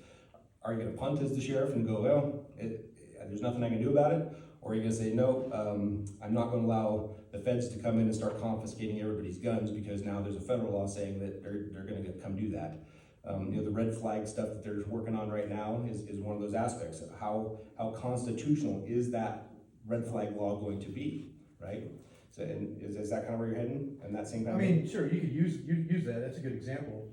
B: are you gonna punt as the sheriff and go, well, there's nothing I can do about it? Or are you gonna say, no, I'm not gonna allow the feds to come in and start confiscating everybody's guns because now there's a federal law saying that they're gonna come do that. The red flag stuff that they're working on right now is one of those aspects of how constitutional is that red flag law going to be, right? So, and is that kind of where you're heading? And that same kind
E: I mean, sure, you could use that, that's a good example.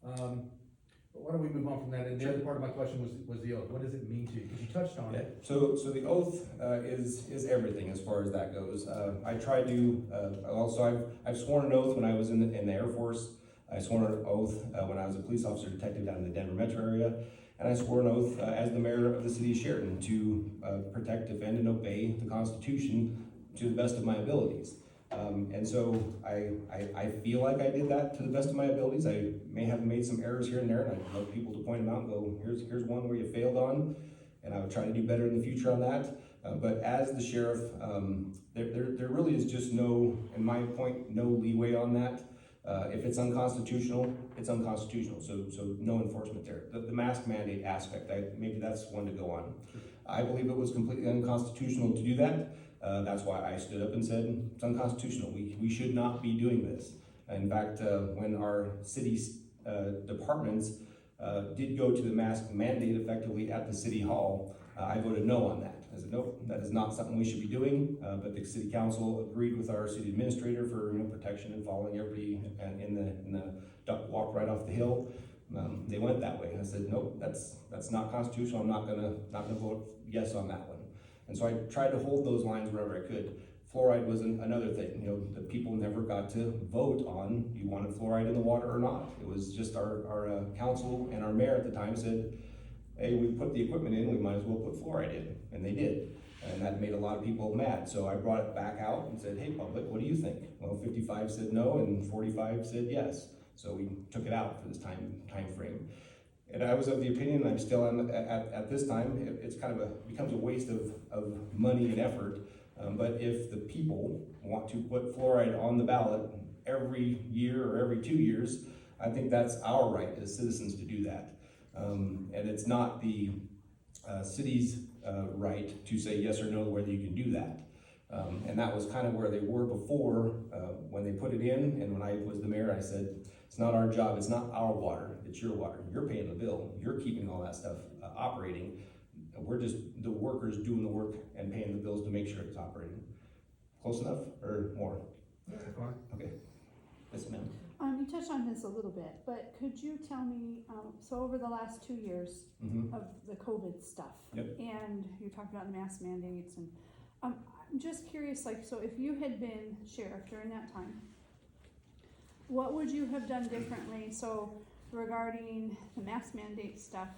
E: But why don't we move on from that? And the other part of my question was the oath. What does it mean to you? Because you touched on it.
B: So the oath is everything as far as that goes. I try to, also I've sworn an oath when I was in the Air Force. I swore an oath when I was a police officer detective down in the Denver metro area. And I swore an oath as the mayor of the city of Sheridan to protect, defend, and obey the Constitution to the best of my abilities. And so I feel like I did that to the best of my abilities. I may have made some errors here and there, and I'd love people to point them out and go, here's one where you failed on, and I would try to do better in the future on that. But as the sheriff, there really is just no, in my point, no leeway on that. If it's unconstitutional, it's unconstitutional, so no enforcement there. The mask mandate aspect, maybe that's one to go on. I believe it was completely unconstitutional to do that. That's why I stood up and said, it's unconstitutional. We should not be doing this. In fact, when our city's departments did go to the mask mandate effectively at the city hall, I voted no on that. I said, nope, that is not something we should be doing, but the city council agreed with our city administrator for, protection and following everybody in the duck walk right off the hill. They went that way. I said, nope, that's not constitutional. I'm not gonna vote yes on that one. And so I tried to hold those lines wherever I could. Fluoride was another thing. The people never got to vote on you wanted fluoride in the water or not. It was just our council and our mayor at the time said, hey, we put the equipment in, we might as well put fluoride in, and they did. And that made a lot of people mad. So I brought it back out and said, hey, public, what do you think? Well, 55 said no and 45 said yes. So we took it out for this time frame. And I was of the opinion, and I'm still at this time, it's kind of becomes a waste of money and effort. But if the people want to put fluoride on the ballot every year or every 2 years, I think that's our right as citizens to do that. And it's not the city's right to say yes or no whether you can do that. And that was kind of where they were before when they put it in. And when I was the mayor, I said, it's not our job, it's not our water, it's your water. You're paying the bill, you're keeping all that stuff operating. We're just the workers doing the work and paying the bills to make sure it's operating. Close enough or more? Okay. Yes, ma'am.
F: You touched on this a little bit, but could you tell me, so over the last 2 years of the COVID stuff,
B: Yep.
F: and you talked about the mask mandates, and I'm just curious, like, so if you had been sheriff during that time, what would you have done differently? So regarding the mask mandate stuff,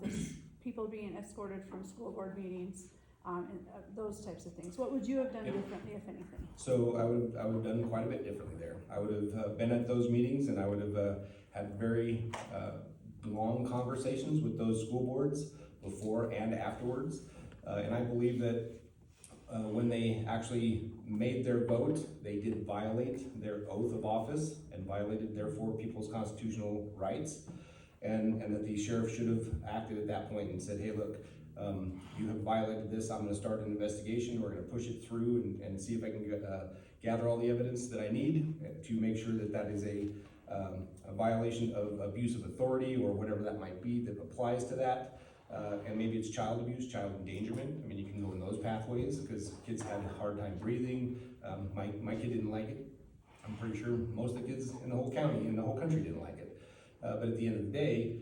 F: this people being escorted from school board meetings, and those types of things. What would you have done differently, if anything?
B: So I would have done quite a bit differently there. I would have been at those meetings, and I would have had very long conversations with those school boards before and afterwards. And I believe that when they actually made their vote, they did violate their oath of office and violated, therefore, people's constitutional rights. And that the sheriff should have acted at that point and said, hey, look, you have violated this. I'm going to start an investigation. We're going to push it through and see if I can gather all the evidence that I need to make sure that that is a violation of abuse of authority or whatever that might be that applies to that. And maybe it's child abuse, child endangerment. I mean, you can go in those pathways because kids had a hard time breathing. My kid didn't like it. I'm pretty sure most of the kids in the whole county, in the whole country didn't like it. But at the end of the day,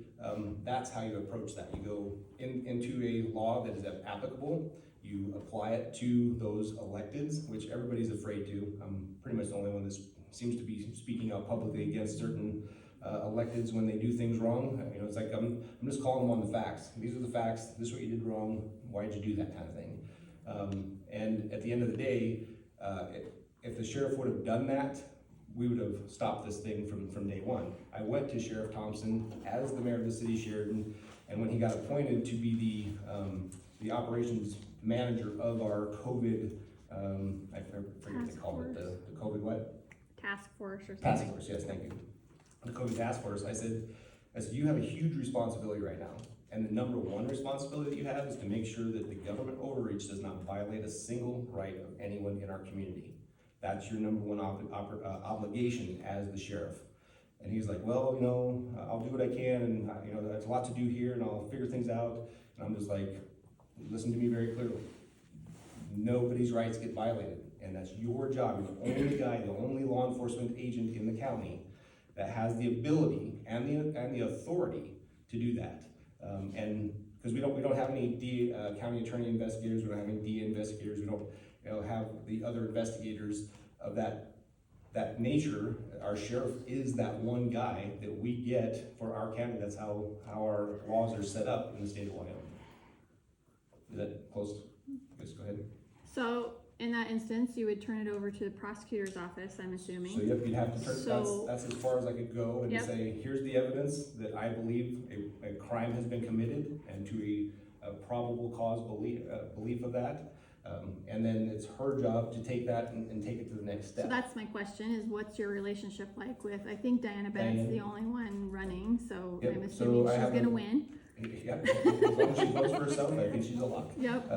B: that's how you approach that. You go into a law that is applicable, you apply it to those electeds, which everybody's afraid to. I'm pretty much the only one that seems to be speaking out publicly against certain electeds when they do things wrong. It's like I'm just calling them on the facts. These are the facts, this is what you did wrong, why'd you do that kind of thing. And at the end of the day, if the sheriff would have done that, we would have stopped this thing from day one. I went to Sheriff Thompson as the mayor of the city of Sheridan, and when he got appointed to be the operations manager of our COVID, I forget what they call it, the COVID what?
G: Task force or something.
B: Task force, yes, thank you. The COVID task force, I said, you have a huge responsibility right now. And the number one responsibility that you have is to make sure that the government overreach does not violate a single right of anyone in our community. That's your number one obligation as the sheriff. And he's like, well, I'll do what I can, and there's a lot to do here, and I'll figure things out. And I'm just like, listen to me very clearly. Nobody's rights get violated, and that's your job. You're the only guy, the only law enforcement agent in the county that has the ability and the authority to do that. And because we don't have any county attorney investigators, we don't have any DA investigators, we don't have the other investigators of that nature. Our sheriff is that one guy that we get for our county. That's how our laws are set up in the state of Wyoming. Is that close? Yes, go ahead.
G: So in that instance, you would turn it over to the prosecutor's office, I'm assuming.
B: So yep, you'd have to turn,
G: So-
B: that's as far as I could go and
G: Yep.
B: say, here's the evidence that I believe a crime has been committed and to a probable cause belief of that. And then it's her job to take that and take it to the next step.
G: So that's my question, is what's your relationship like with, I think Diana Bennett's the only one running, so
B: Yep,
G: I'm
B: so
G: assuming
B: I
G: she's
B: have
G: gonna
B: a-
G: win.
B: Yeah, as long as she votes for herself, I think she's a lock.
G: Yep.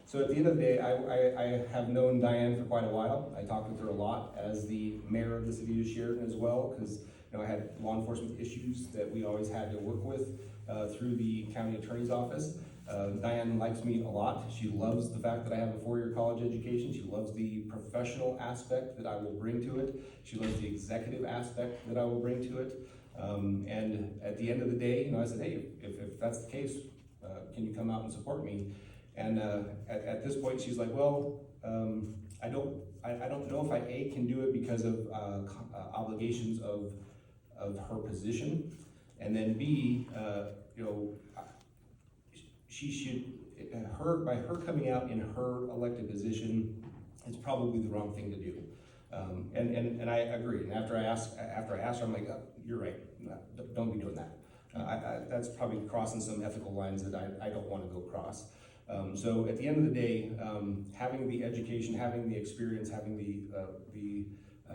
B: So at the end of the day, I have known Diane for quite a while. I talked with her a lot as the mayor of the city of Sheridan as well, because You know, I had law enforcement issues that we always had to work with through the county attorney's office. Diane likes me a lot. She loves the fact that I have a 4-year college education. She loves the professional aspect that I will bring to it. She loves the executive aspect that I will bring to it. And at the end of the day, you know, I said, hey, if that's the case, can you come out and support me? And at this point, she's like, well, I don't know if I can do it because of obligations of her position, and then B, you know, she should, by her coming out in her elected position, it's probably the wrong thing to do. And I agree. And after I asked her, I'm like, you're right. No, don't be doing that. That's probably crossing some ethical lines that I don't want to go cross. So at the end of the day, having the education, having the experience, having the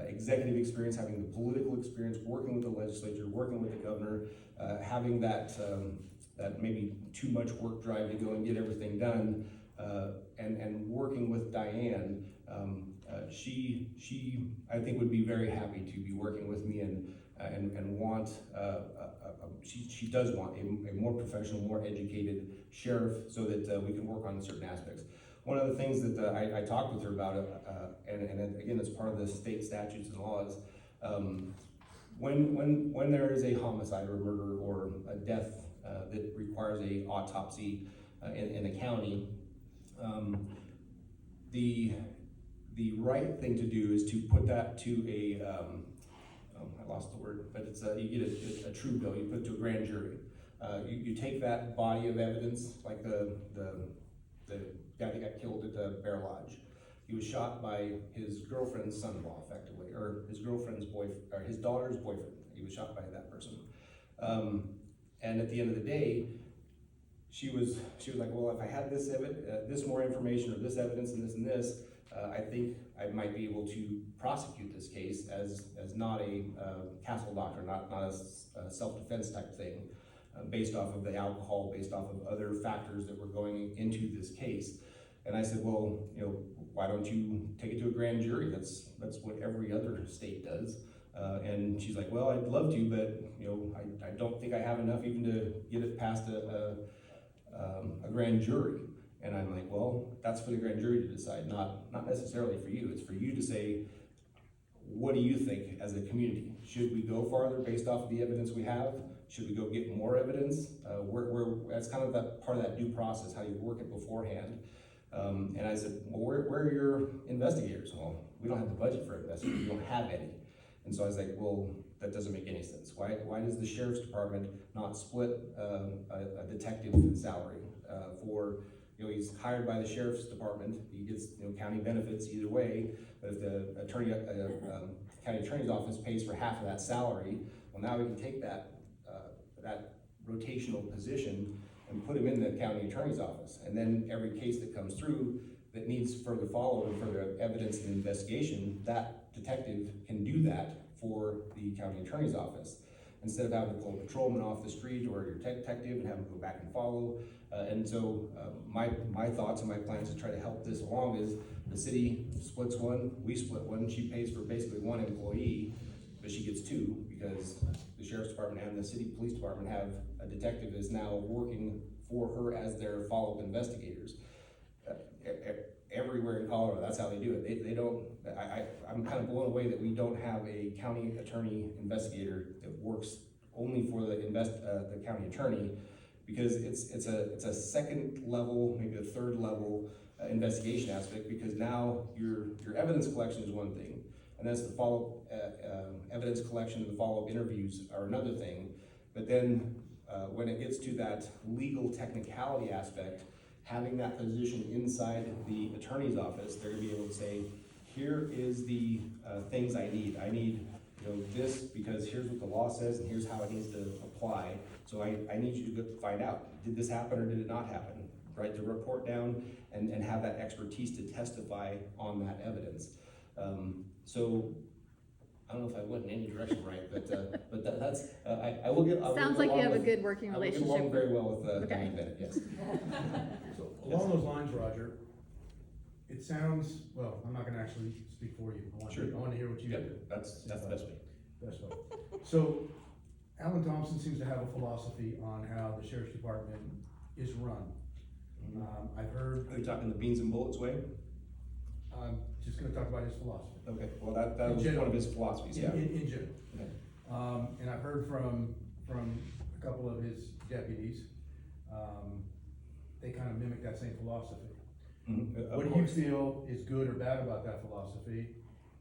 B: executive experience, having the political experience, working with the legislature, working with the governor, having that maybe too much work drive to go and get everything done, and working with Diane, she I think would be very happy to be working with me and want she does want a more professional, more educated sheriff so that we can work on certain aspects. One of the things that I talked with her about, and again, it's part of the state statutes and laws, when there is a homicide or a murder or a death that requires a autopsy in a county, the right thing to do is to put that to a, I lost the word, but it's you get a true bill, you put it to a grand jury. You take that body of evidence, like the guy that got killed at the Bear Lodge. He was shot by his girlfriend's son-in-law, effectively, or his girlfriend's boyfriend, or his daughter's boyfriend. He was shot by that person. And at the end of the day, she was like, well, if I had this more information or this evidence and this, I think I might be able to prosecute this case as not a castle doctor, not a self-defense type thing, based off of the alcohol, based off of other factors that were going into this case. And I said, well, you know, why don't you take it to a grand jury? That's what every other state does. And she's like, well, I'd love to, but you know, I don't think I have enough even to get it past a grand jury. And I'm like, well, that's for the grand jury to decide, not necessarily for you. It's for you to say, what do you think as a community? Should we go farther based off of the evidence we have? Should we go get more evidence? That's kind of that part of that due process, how you work it beforehand. And I said, well, where are your investigators? Well, we don't have the budget for investigators. We don't have any. And so I was like, well, that doesn't make any sense. Why does the sheriff's department not split a detective salary for, you know, he's hired by the sheriff's department, he gets, you know, county benefits either way, but if the county attorney's office pays for half of that salary, well, now we can take that rotational position and put him in the county attorney's office. And then every case that comes through that needs further follow and further evidence and investigation, that detective can do that for the county attorney's office. Instead of having to pull a patrolman off the street or your detective and have him go back and follow. And so my thoughts and my plans to try to help this along is the city splits one, we split one. She pays for basically one employee, but she gets two because the sheriff's department and the city police department have a detective is now working for her as their follow-up investigators. Everywhere in Colorado, that's how they do it. They don't, I'm kind of blown away that we don't have a county attorney investigator that works only for the county attorney, because it's a second level, maybe a third level investigation aspect, because now your evidence collection is one thing, and that's the follow-up evidence collection and the follow-up interviews are another thing. But then when it gets to that legal technicality aspect, having that position inside the attorney's office, they're gonna be able to say, here is the things I need. I need, you know, this because here's what the law says and here's how it needs to apply. So I need you to find out, did this happen or did it not happen? Write the report down and have that expertise to testify on that evidence. So I don't know if I went in any direction right, but that's, I will get.
G: Sounds like you have a good working
B: I will get
G: relationship.
B: along very well with
G: Okay.
B: Diane Bennett, yes.
E: So along those lines, Roger, it sounds, well, I'm not gonna actually speak for you. I want to hear what you
B: Yeah,
E: do.
B: that's the best way.
E: That's fine. So, Alan Thompson seems to have a philosophy on how the sheriff's department is run. I've heard,
B: Are you talking the beans and bullets way?
E: I'm just gonna talk about his philosophy.
B: Okay, well, that
E: In
B: was
E: general.
B: one of his philosophies, yeah.
E: In general.
B: Okay.
E: And I've heard from a couple of his deputies, they kind of mimic that same philosophy.
B: Mhm, of
E: What do you
B: course.
E: feel is good or bad about that philosophy,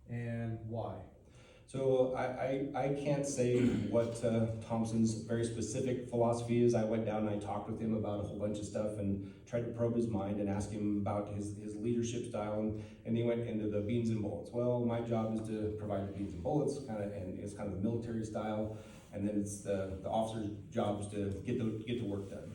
E: and why?
B: So I can't say what Thompson's very specific philosophy is. I went down and I talked with him about a whole bunch of stuff and tried to probe his mind and ask him about his leadership style, and he went into the beans and bullets. Well, my job is to provide the beans and bullets, and it's kind of the military style, and then it's the officer's job is to get the work done.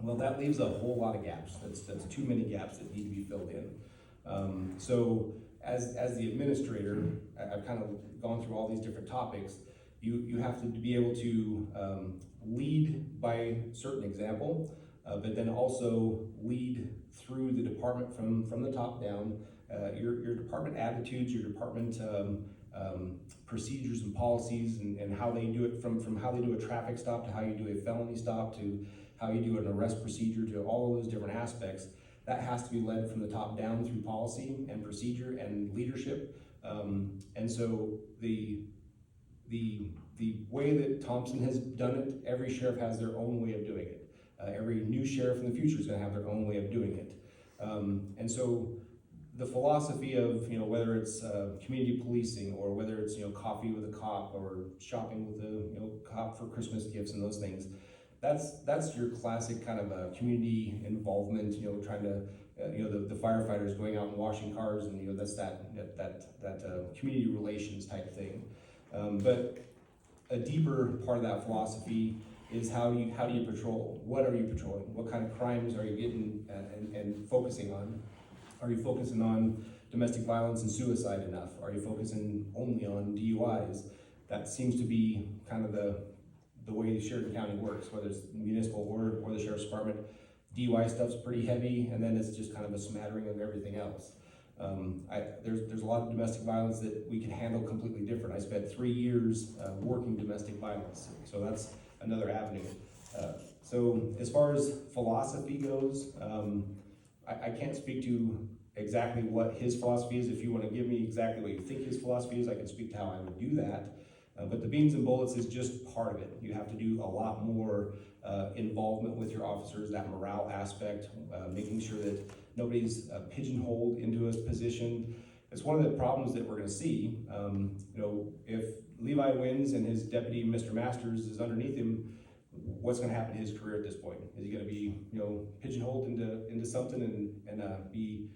B: Well, that leaves a whole lot of gaps. That's too many gaps that need to be filled in. So as the administrator, I've kind of gone through all these different topics. You have to be able to lead by certain example, but then also lead through the department from the top down. Your department attitudes, your department procedures and policies, and how they do it, from how they do a traffic stop to how you do a felony stop to how you do an arrest procedure, to all of those different aspects. That has to be led from the top down through policy and procedure and leadership. And so the way that Thompson has done it, every sheriff has their own way of doing it. Every new sheriff in the future is going to have their own way of doing it. And so the philosophy of, whether it's community policing, or whether it's, coffee with a cop, or shopping with a cop for Christmas gifts and those things, that's your classic kind of community involvement, trying to, the firefighters going out and washing cars, and that's that community relations type thing. But a deeper part of that philosophy is how do you patrol? What are you patrolling? What kind of crimes are you getting and focusing on? Are you focusing on domestic violence and suicide enough? Are you focusing only on DUIs? That seems to be kind of the way Sheridan County works, whether it's municipal or the sheriff's department. DUI stuff's pretty heavy, and then it's just kind of a smattering of everything else. There's a lot of domestic violence that we can handle completely different. I spent 3 years working domestic violence, so that's another avenue. So as far as philosophy goes, I can't speak to exactly what his philosophy is. If you want to give me exactly what you think his philosophy is, I can speak to how I would do that. But the beans and bullets is just part of it. You have to do a lot more involvement with your officers, that morale aspect, making sure that nobody's pigeonholed into a position. It's one of the problems that we're going to see. If Levi wins and his deputy, Mr. Masters, is underneath him, what's going to happen to his career at this point? Is he going to be, pigeonholed into something and be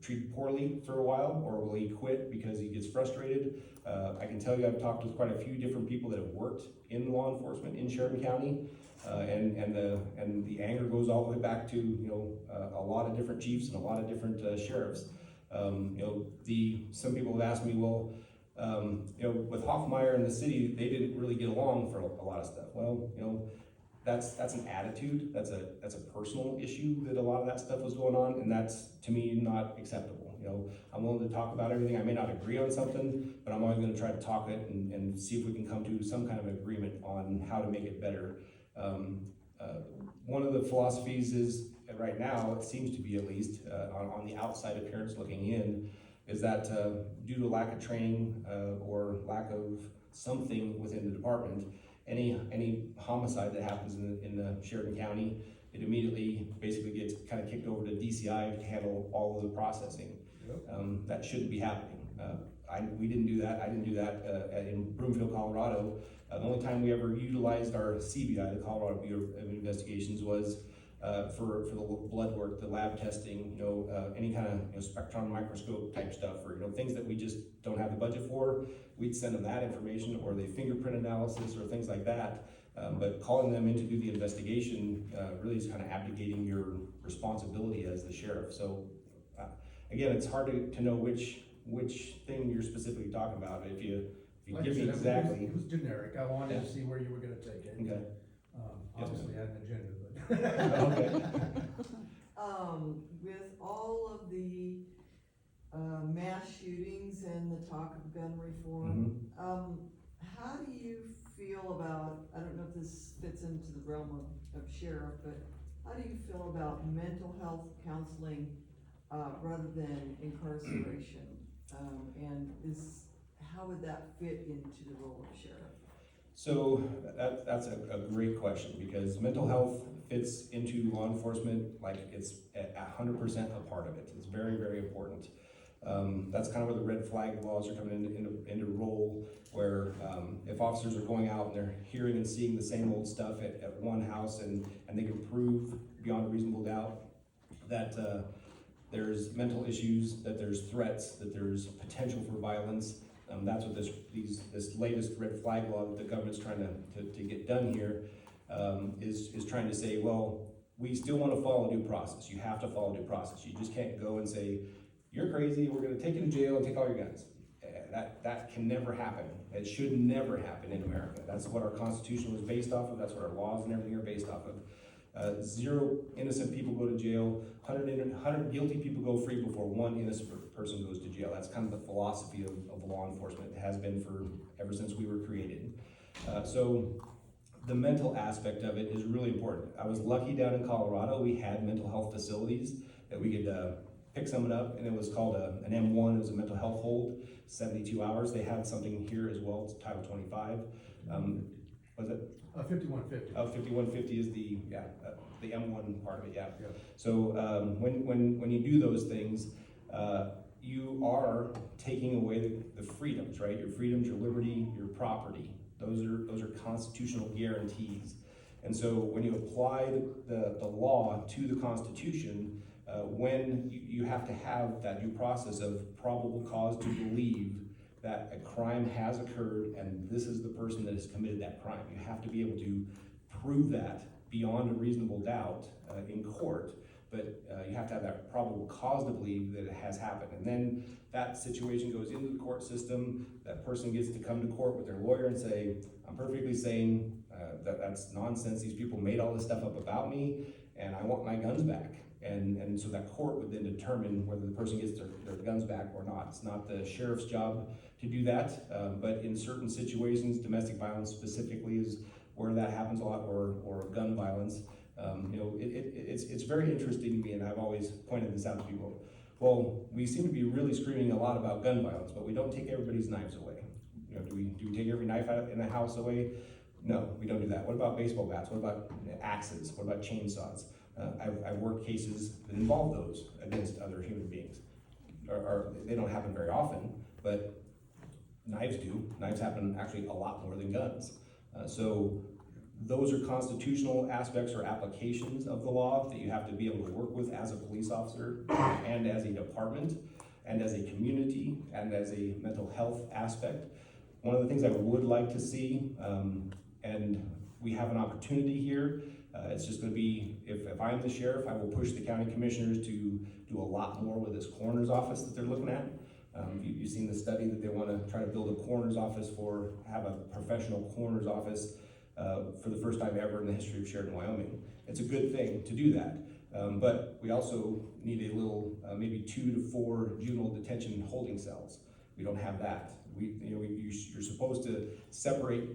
B: treated poorly for a while, or will he quit because he gets frustrated? I can tell you, I've talked with quite a few different people that have worked in law enforcement in Sheridan County, and the anger goes all the way back to a lot of different chiefs and a lot of different sheriffs. Some people have asked me, well, with Hoffmeyer and the city, they didn't really get along for a lot of stuff. Well, that's an attitude. That's a personal issue that a lot of that stuff was going on, and that's, to me, not acceptable. I'm willing to talk about everything. I may not agree on something, but I'm always going to try to talk it and see if we can come to some kind of agreement on how to make it better. One of the philosophies is, right now, it seems to be at least, on the outside appearance looking in, is that due to lack of training or lack of something within the department, any homicide that happens in the Sheridan County, it immediately basically gets kind of kicked over to DCI to handle all of the processing. Yep. That shouldn't be happening. We didn't do that. I didn't do that in Broomfield, Colorado. The only time we ever utilized our CBI, the Colorado Bureau of Investigations, was for the blood work, the lab testing, any kind of spectron microscope type stuff, or things that we just don't have the budget for. We'd send them that information, or the fingerprint analysis, or things like that. But calling them in to do the investigation really is kind of abdicating your responsibility as the sheriff. So again, it's hard to know which thing you're specifically talking about. If you
E: Like
B: give
E: I
B: me
E: said,
B: exactly.
E: It was generic. I wanted to
B: Yeah.
E: see where you were gonna take it.
B: Okay.
E: Obviously, I had an agenda, but.
B: Okay.
H: With all of the mass shootings and the talk of gun reform. How do you feel about, I don't know if this fits into the realm of sheriff, but how do you feel about mental health counseling, rather than incarceration? And how would that fit into the role of sheriff?
B: So that's a great question, because mental health fits into law enforcement like it's 100% a part of it. It's very, very important. That's kind of where the red flag laws are coming into role, where if officers are going out and they're hearing and seeing the same old stuff at one house, and they can prove beyond a reasonable doubt that there's mental issues, that there's threats, that there's potential for violence. That's what this latest red flag law that the government's trying to get done here is trying to say, well, we still want to follow due process. You have to follow due process. You just can't go and say, you're crazy, we're going to take you to jail and take all your guns. That can never happen. It should never happen in America. That's what our Constitution was based off of. That's what our laws and everything are based off of. 0 innocent people go to jail. 100 guilty people go free before 1 innocent person goes to jail. That's kind of the philosophy of law enforcement. It has been ever since we were created. So the mental aspect of it is really important. I was lucky down in Colorado. We had mental health facilities that we could pick someone up, and it was called an M1. It was a mental health hold, 72 hours. They had something here as well. It's Title 25. Was it?
E: 5150.
B: 5150 is the M1 part of it, yeah. So when you do those things, you are taking away the freedoms, right? Your freedoms, your liberty, your property. Those are constitutional guarantees. And so when you apply the law to the Constitution, when you have to have that due process of probable cause to believe that a crime has occurred and this is the person that has committed that crime. You have to be able to prove that beyond a reasonable doubt in court, but you have to have that probable cause to believe that it has happened. And then that situation goes into the court system. That person gets to come to court with their lawyer and say, I'm perfectly sane, that's nonsense. These people made all this stuff up about me and I want my guns back. And so that court would then determine whether the person gets their guns back or not. It's not the sheriff's job to do that, but in certain situations, domestic violence specifically is where that happens a lot, or gun violence. It's very interesting to me, and I've always pointed this out to people. Well, we seem to be really screaming a lot about gun violence, but we don't take everybody's knives away. Do we take every knife out in the house away? No, we don't do that. What about baseball bats? What about axes? What about chainsaws? I've worked cases that involve those against other human beings. They don't happen very often, but knives do. Knives happen actually a lot more than guns. So those are constitutional aspects or applications of the law that you have to be able to work with as a police officer and as a department and as a community and as a mental health aspect. One of the things I would like to see, and we have an opportunity here, it's just going to be, if I'm the sheriff, I will push the county commissioners to do a lot more with this coroner's office that they're looking at. You've seen the study that they want to try to build a coroner's office have a professional coroner's office for the first time ever in the history of Sheridan, Wyoming. It's a good thing to do that, but we also need a little, maybe 2 to 4 juvenile detention holding cells. We don't have that. You're supposed to separate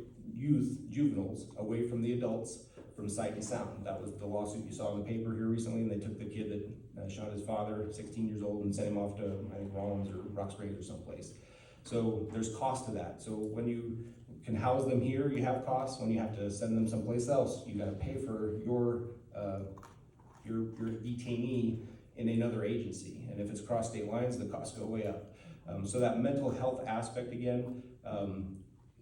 B: juveniles away from the adults from sight and sound. That was the lawsuit you saw in the paper here recently, and they took the kid that shot his father, 16 years old, and sent him off to, I think, Rollins or Rock Springs or someplace. So there's cost to that. So when you can house them here, you have costs. When you have to send them someplace else, you got to pay for your detainee in another agency. And if it's cross state lines, the costs go way up. So that mental health aspect again,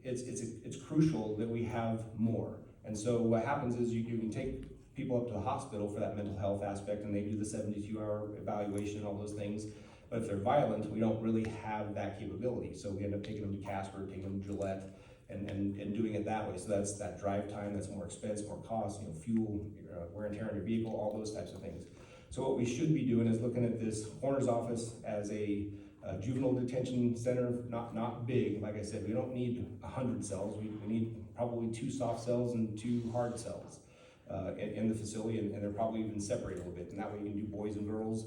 B: it's crucial that we have more. And so what happens is you can take people up to the hospital for that mental health aspect, and they do the 72-hour evaluation and all those things. But if they're violent, we don't really have that capability. So we end up taking them to Casper, taking them to Gillette, and doing it that way. So that's that drive time, that's more expense, more cost, fuel, wear and tear on your vehicle, all those types of things. So what we should be doing is looking at this coroner's office as a juvenile detention center, not big. Like I said, we don't need 100 cells. We need probably 2 soft cells and 2 hard cells in the facility, and they're probably even separated a little bit. And that way you can do boys and girls,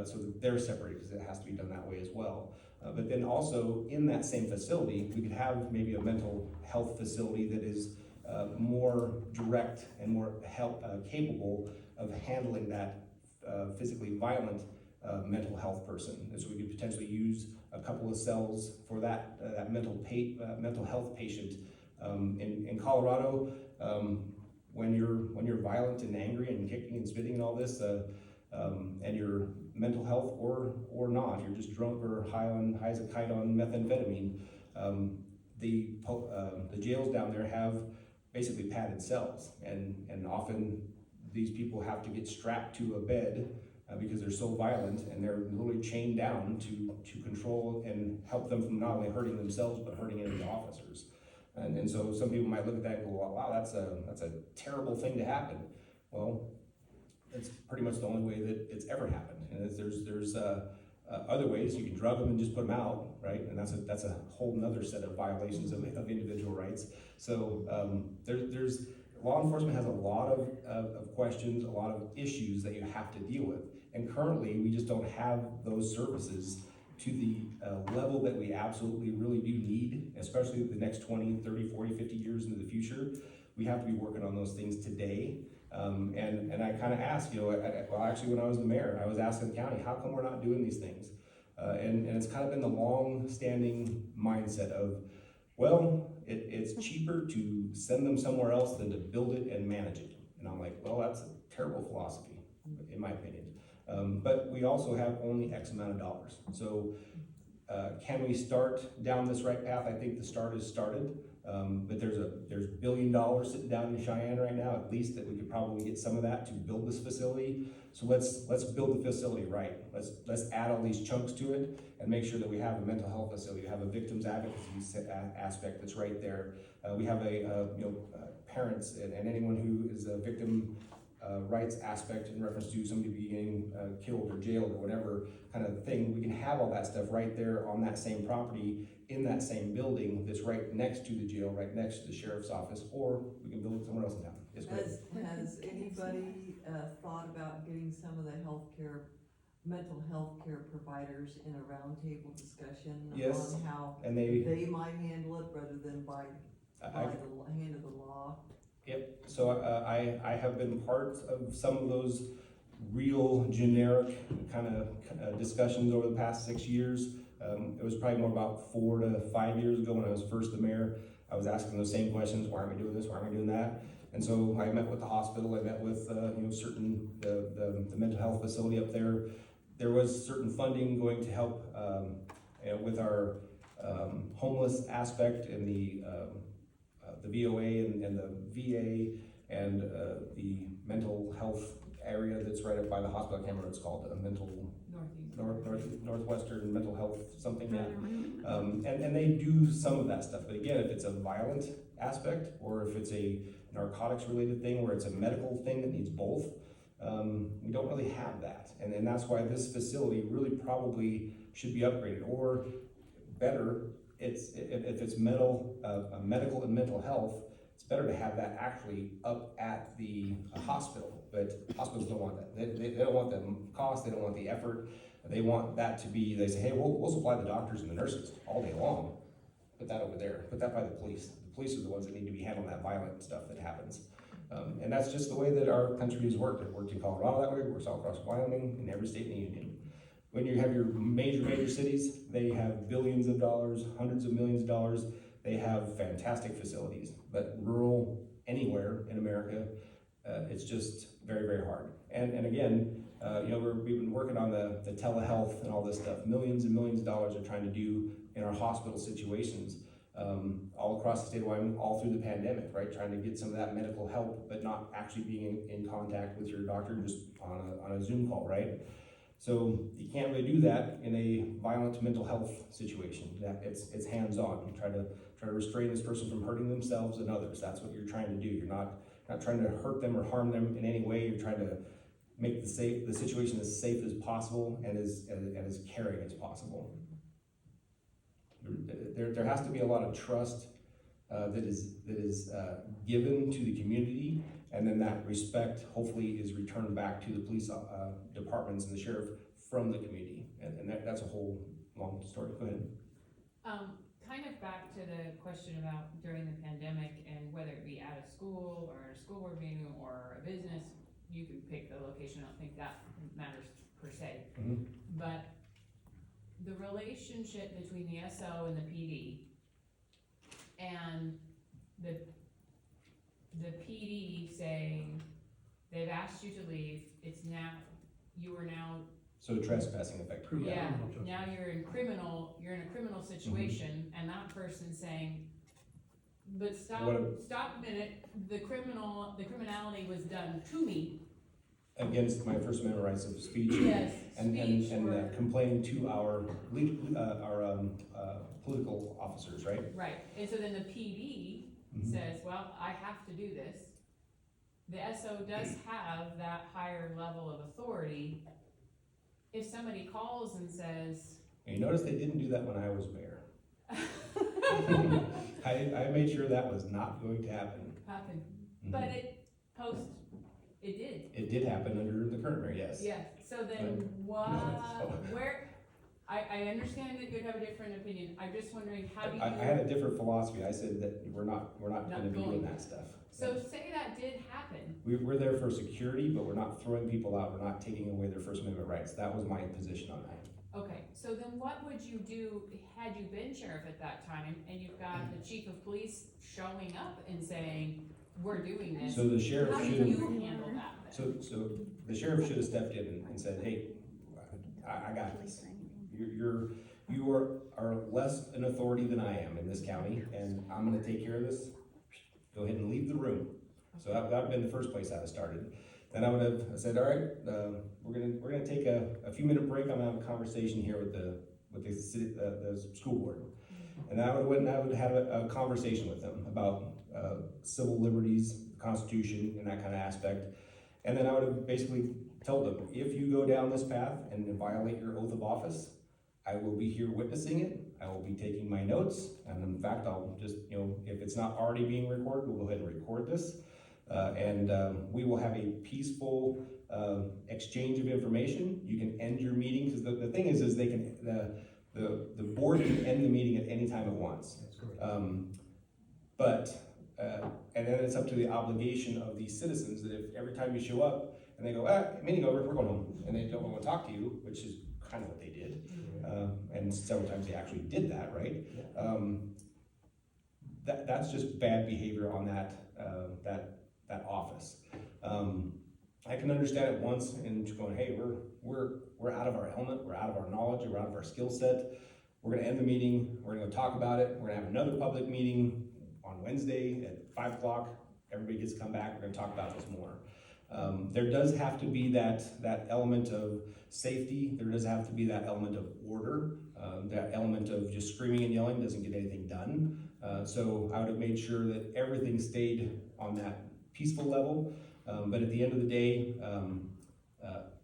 B: so that they're separated because it has to be done that way as well. But then also in that same facility, we could have maybe a mental health facility that is more direct and more capable of handling that physically violent mental health person. And so we could potentially use a couple of cells for that mental health patient. In Colorado, when you're violent and angry and kicking and spitting and all this, and your mental health or not, you're just drunk or high as a kite on methamphetamine, the jails down there have basically padded cells, and often these people have to get strapped to a bed because they're so violent, and they're literally chained down to control and help them from not only hurting themselves but hurting any of the officers. And so some people might look at that and go, wow, that's a terrible thing to happen. Well, it's pretty much the only way that it's ever happened. And there's other ways. You can drug them and just put them out, right? And that's a whole nother set of violations of individual rights. So there's law enforcement has a lot of questions, a lot of issues that you have to deal with. And currently, we just don't have those services to the level that we absolutely really do need, especially the next 20, 30, 40, 50 years into the future. We have to be working on those things today. And I kind of asked, well, actually when I was the mayor, I was asking the county, how come we're not doing these things? And it's kind of been the long-standing mindset of, well, it's cheaper to send them somewhere else than to build it and manage it. And I'm like, well, that's a terrible philosophy, in my opinion. But we also have only X amount of dollars. So can we start down this right path? I think the start is started. But there's $1 billion sitting down in Cheyenne right now, at least, that we could probably get some of that to build this facility. So let's build the facility right. Let's add all these chunks to it and make sure that we have a mental health facility. We have a victims advocacy aspect that's right there. We have parents and anyone who is a victim rights aspect in reference to somebody being killed or jailed or whatever kind of thing. We can have all that stuff right there on that same property in that same building that's right next to the jail, right next to the sheriff's office, or we can build it somewhere else in town. It's great.
H: Has anybody thought about getting some of the mental health care providers in a roundtable discussion
B: Yes,
H: on how
B: and
H: they might handle it rather than by the hand of the law?
B: Yep, so I have been part of some of those real generic kind of discussions over the past 6 years. It was probably more about 4 to 5 years ago when I was first the mayor. I was asking those same questions: why aren't we doing this? Why aren't we doing that? And so I met with the hospital. I met with certain the mental health facility up there. There was certain funding going to help with our homeless aspect in the VOA and the VA and the mental health area that's right up by the hospital. I can't remember what it's called, Northwestern Mental Health something. And they do some of that stuff. But again, if it's a violent aspect or if it's a narcotics related thing where it's a medical thing that needs both, we don't really have that. And that's why this facility really probably should be upgraded, or better, if it's medical and mental health, it's better to have that actually up at the hospital. But hospitals don't want that. They don't want the cost, they don't want the effort. They want that to be, they say, hey, we'll supply the doctors and the nurses all day long. Put that over there, put that by the police. The police are the ones that need to be handling that violent stuff that happens. And that's just the way that our country has worked. It worked in Colorado that way, it works all across Wyoming, in every state in the union. When you have your major cities, they have billions of dollars, hundreds of millions of dollars. They have fantastic facilities, but rural, anywhere in America, it's just very, very hard. And again, we've been working on the telehealth and all this stuff. Millions and millions of dollars are trying to do in our hospital situations, all across the state of Wyoming, all through the pandemic, right? Trying to get some of that medical help, but not actually being in contact with your doctor, just on a Zoom call, right? So you can't really do that in a violent mental health situation. It's hands-on. You try to restrain this person from hurting themselves and others. That's what you're trying to do. You're not trying to hurt them or harm them in any way. You're trying to make the situation as safe as possible and as caring as possible. There has to be a lot of trust that is given to the community, and then that respect hopefully is returned back to the police departments and the sheriff from the community, and that's a whole long story. Go ahead.
I: Kind of back to the question about during the pandemic and whether it be at a school or a school board meeting or a business, you can pick the location, I don't think that matters per se.
B: Mhm.
I: But the relationship between the SO and the PD and the PD saying, they've asked you to leave, it's now, you are now,
B: So trespassing effectively.
I: yeah,
E: criminal justice.
I: now you're in a criminal situation, and that person's saying, but stop a minute, the criminality was done to me.
B: Against my First Amendment rights of speech.
I: Yes,
B: And
I: speech or,
B: complaining to our political officers, right?
I: right, and so then the PD
B: Mhm.
I: says, well, I have to do this. The SO does have that higher level of authority. If somebody calls and says,
B: And you notice they didn't do that when I was mayor. I made sure that was not going to happen.
I: happen,
B: Mhm.
I: but it did.
B: It did happen under the current mayor, yes.
I: Yeah, so then I understand that you'd have a different opinion, I'm just wondering, how do you?
B: I had a different philosophy. I said that we're not gonna be doing that stuff.
I: So say that did happen,
B: We're there for security, but we're not throwing people out. We're not taking away their First Amendment rights. That was my position on that.
I: okay, so then what would you do had you been sheriff at that time and you've got the chief of police showing up and saying, we're doing this?
B: So the sheriff
I: How do
B: should have.
I: you handle that then?
B: So the sheriff should have stepped in and said, hey, I got this. You are less an authority than I am in this county, and I'm gonna take care of this. Go ahead and leave the room. So that would have been the first place I'd have started. Then I would have said, all right, we're gonna take a few minute break. I'm gonna have a conversation here with the school board. And I would have a conversation with them about civil liberties, Constitution, and that kind of aspect. And then I would have basically told them, if you go down this path and violate your oath of office, I will be here witnessing it. I will be taking my notes. And in fact, I'll just, if it's not already being recorded, we'll go ahead and record this. And we will have a peaceful exchange of information. You can end your meeting, because the thing is they can, the board can end the meeting at any time it wants.
E: That's correct.
B: And then it's up to the obligation of these citizens that if every time you show up and they go, meeting over, we're going home, and they don't want to talk to you, which is kind of what they did. And several times they actually did that, right? That's just bad behavior on that office. I can understand it once and just going, hey, we're out of our element, we're out of our knowledge, we're out of our skill set. We're gonna end the meeting, we're gonna talk about it, we're gonna have another public meeting on Wednesday at 5 o'clock. Everybody gets to come back, we're gonna talk about this more. There does have to be that element of safety, there does have to be that element of order, that element of just screaming and yelling doesn't get anything done. So I would have made sure that everything stayed on that peaceful level. But at the end of the day,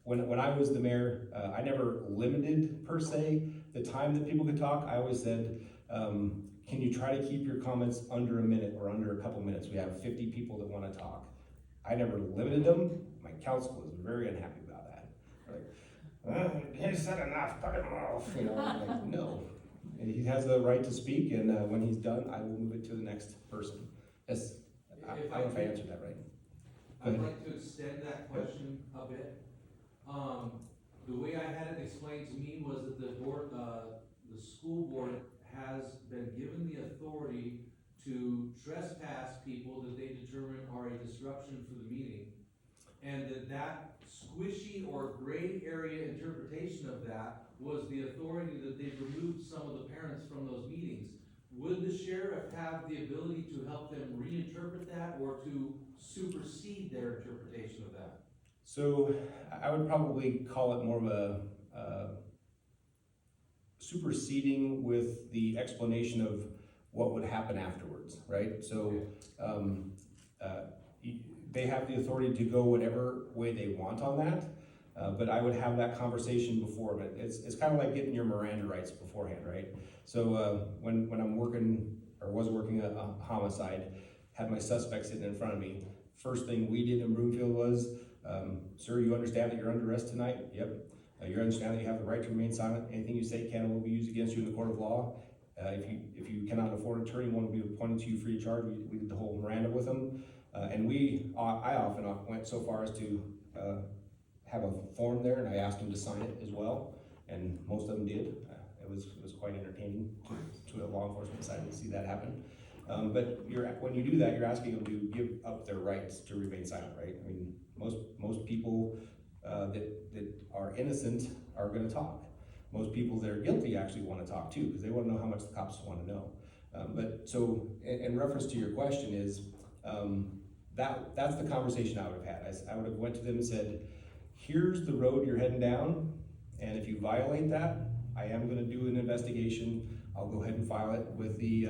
B: when I was the mayor, I never limited per se the time that people could talk. I always said, can you try to keep your comments under a minute or under a couple minutes? We have 50 people that want to talk. I never limited them. My council was very unhappy about that. Like, he said enough, cut him off. I'm like, no. And he has the right to speak, and when he's done, I will move it to the next person. Yes, I don't know if I answered that right.
J: I'd like to extend that question a bit. The way I had it explained to me was that the board, the school board has been given the authority to trespass people that they determine are a disruption for the meeting. And that squishy or gray area interpretation of that was the authority that they removed some of the parents from those meetings. Would the sheriff have the ability to help them reinterpret that or to supersede their interpretation of that?
B: So I would probably call it more of a superseding with the explanation of what would happen afterwards, right? So they have the authority to go whatever way they want on that, but I would have that conversation before. But it's kind of like getting your Miranda rights beforehand, right? So when I'm working or was working a homicide, had my suspect sitting in front of me. First thing we did in Broomfield was, sir, you understand that you're under arrest tonight? Yep. You understand that you have the right to remain silent. Anything you say can and will be used against you in the court of law. If you cannot afford an attorney, one will be appointed to you free of charge. We did the whole Miranda with them. And I often went so far as to have a form there, and I asked them to sign it as well, and most of them did. It was quite entertaining to a law enforcement side to see that happen. But when you do that, you're asking them to give up their rights to remain silent, right? I mean, most people that are innocent are going to talk. Most people that are guilty actually want to talk too, because they want to know how much the cops want to know. But so, in reference to your question, is that's the conversation I would have had. I would have went to them and said, here's the road you're heading down, and if you violate that, I am going to do an investigation. I'll go ahead and file it with the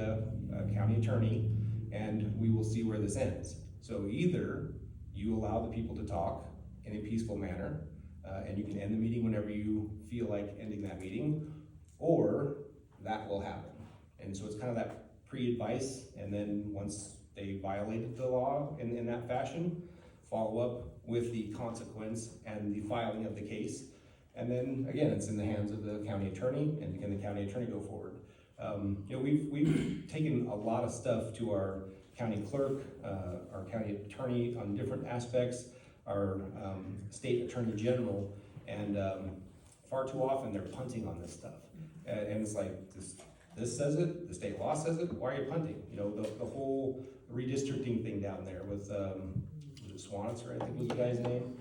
B: county attorney, and we will see where this ends. So either you allow the people to talk in a peaceful manner, and you can end the meeting whenever you feel like ending that meeting, or that will happen. And so it's kind of that pre-advice, and then once they violated the law in that fashion, follow up with the consequence and the filing of the case. And then again, it's in the hands of the county attorney, and can the county attorney go forward? We've taken a lot of stuff to our county clerk, our county attorney on different aspects, our state attorney general, and far too often they're punting on this stuff. And it's like, this says it, the state law says it, why are you punting? You know, the whole redistricting thing down there with, was it Swanitzer, I think was the guy's name?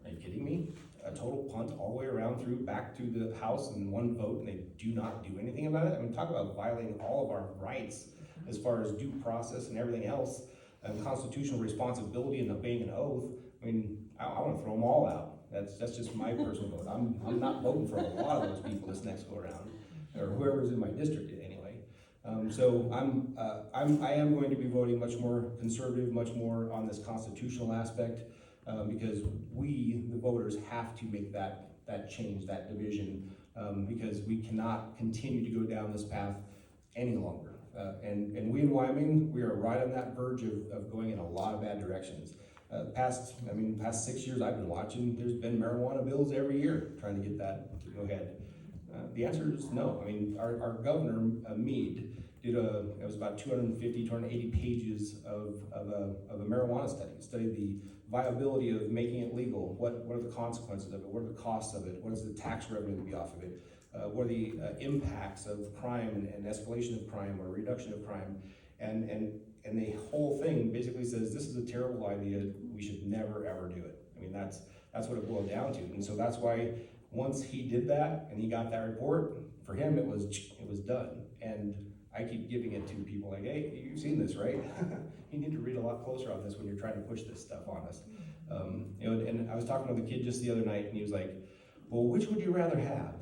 B: Are you kidding me? A total punt all the way around through, back to the House in one vote, and they do not do anything about it. I mean, talk about violating all of our rights as far as due process and everything else, and constitutional responsibility and obeying an oath. I mean, I want to throw them all out. That's just my personal vote. I'm not voting for a lot of those people this next go around, or whoever's in my district anyway. So I am going to be voting much more conservative, much more on this constitutional aspect, because we, the voters, have to make that change, that division, because we cannot continue to go down this path any longer. And we in Wyoming, we are right on that verge of going in a lot of bad directions. Past 6 years I've been watching, there's been marijuana bills every year trying to get that to go ahead. The answer is no. I mean, our governor, Meade, did it was about 250, 280 pages of a marijuana study. Studied the viability of making it legal. What are the consequences of it? What are the costs of it? What is the tax revenue to be off of it? What are the impacts of crime and escalation of crime or reduction of crime? And the whole thing basically says this is a terrible idea. We should never ever do it. I mean, that's what it boiled down to. And so that's why once he did that and he got that report, for him it was done. And I keep giving it to people like, hey, you've seen this, right? You need to read a lot closer on this when you're trying to push this stuff on us. And I was talking with a kid just the other night, and he was like, well, which would you rather have?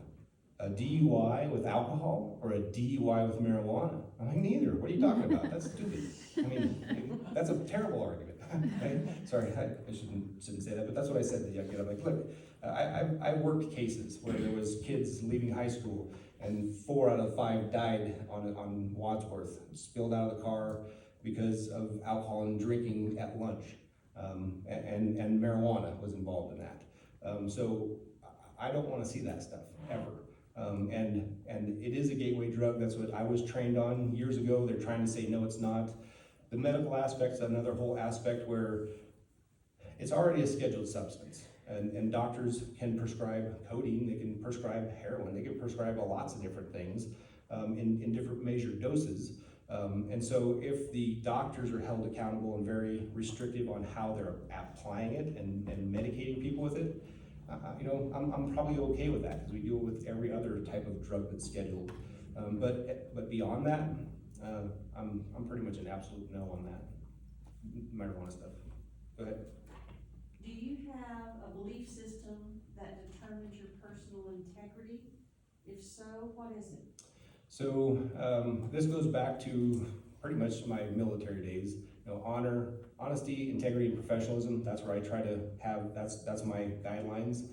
B: A DUI with alcohol or a DUI with marijuana? I'm like, neither. What are you talking about? That's stupid. I mean, that's a terrible argument. Right? Sorry, I shouldn't say that, but that's what I said to the young kid. I'm like, look, I worked cases where there was kids leaving high school and 4 out of 5 died on Wadsworth, spilled out of the car because of alcohol and drinking at lunch, and marijuana was involved in that. So I don't want to see that stuff ever. And it is a gateway drug. That's what I was trained on years ago. They're trying to say no, it's not. The medical aspect's another whole aspect where it's already a scheduled substance. And doctors can prescribe codeine, they can prescribe heroin, they can prescribe lots of different things in different measured doses. And so if the doctors are held accountable and very restrictive on how they're applying it and medicating people with it, I'm probably okay with that because we deal with every other type of drug that's scheduled. But beyond that, I'm pretty much an absolute no on that marijuana stuff. Go ahead.
D: Do you have a belief system that determines your personal integrity? If so, what is it?
B: So this goes back to pretty much my military days. Honor, honesty, integrity, and professionalism. That's where I try to have. That's my guidelines.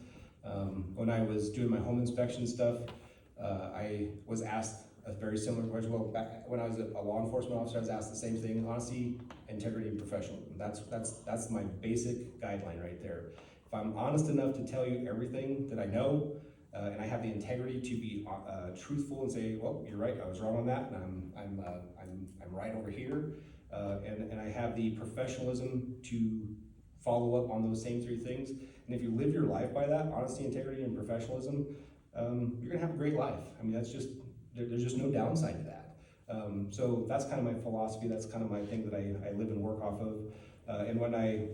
B: When I was doing my home inspection stuff, I was asked a very similar question. Well, back when I was a law enforcement officer, I was asked the same thing: honesty, integrity, and professionalism. That's my basic guideline right there. If I'm honest enough to tell you everything that I know, and I have the integrity to be truthful and say, well, you're right, I was wrong on that, and I'm right over here, and I have the professionalism to follow up on those same three things. And if you live your life by that, honesty, integrity, and professionalism, you're gonna have a great life. I mean, that's just, there's just no downside to that. So that's kind of my philosophy, that's kind of my thing that I live and work off of. And when I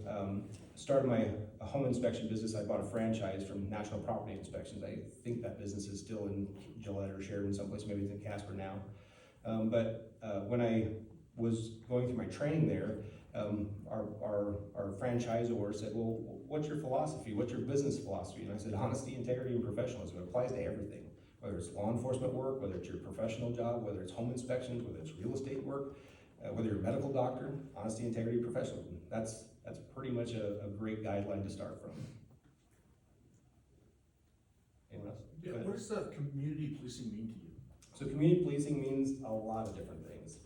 B: started my home inspection business, I bought a franchise from National Property Inspections. I think that business is still in Gillette or Sheridan someplace, maybe it's in Casper now. But when I was going through my training there, our franchisor said, well, what's your philosophy? What's your business philosophy? And I said, honesty, integrity, and professionalism. It applies to everything, whether it's law enforcement work, whether it's your professional job, whether it's home inspections, whether it's real estate work, whether you're a medical doctor, honesty, integrity, professionalism. That's pretty much a great guideline to start from. Anyone else?
K: Yeah, what does community policing mean to you?
B: So community policing means a lot of different things.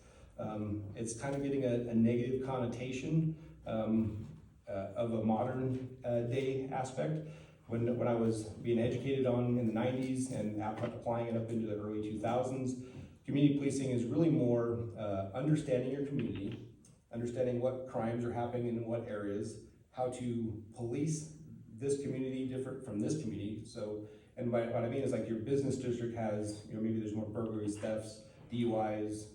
B: It's kind of getting a negative connotation of a modern day aspect. When I was being educated on in the 90s and applying it up into the early 2000s, community policing is really more understanding your community, understanding what crimes are happening in what areas, how to police this community different from this community. So, and what I mean is like your business district has, maybe there's more burglaries, thefts, DUIs,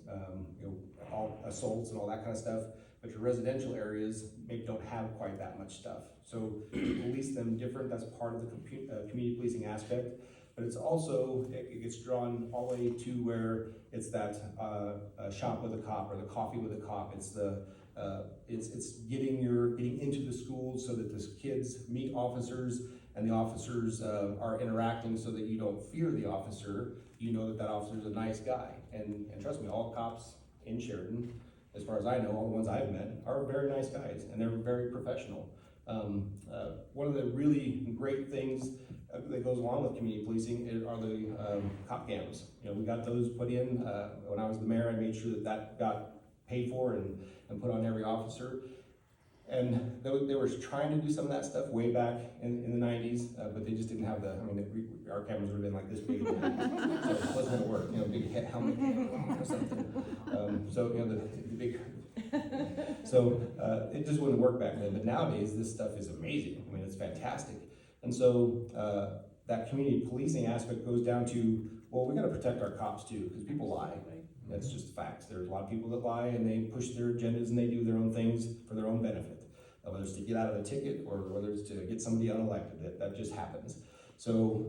B: all assaults and all that kind of stuff, but your residential areas maybe don't have quite that much stuff. So police them different, that's part of the community policing aspect. But it's also, it gets drawn all the way to where it's that shop with a cop or the coffee with a cop. It's the it's getting into the schools so that the kids meet officers and the officers are interacting so that you don't fear the officer. You know that officer is a nice guy. And trust me, all cops in Sheridan, as far as I know, all the ones I've met are very nice guys and they're very professional. One of the really great things that goes along with community policing are the cop cams. We got those put in. When I was the mayor, I made sure that got paid for and put on every officer. And they were trying to do some of that stuff way back in the 90s, but they just didn't have our cameras would have been like this big, so it wasn't gonna work, big helmet or something. So, the big, so it just wouldn't work back then. But nowadays, this stuff is amazing. I mean, it's fantastic. And so that community policing aspect goes down to, well, we gotta protect our cops too, because people lie. That's just facts. There's a lot of people that lie and they push their agendas and they do their own things for their own benefit. Whether it's to get out of a ticket or whether it's to get somebody unelected, that just happens. So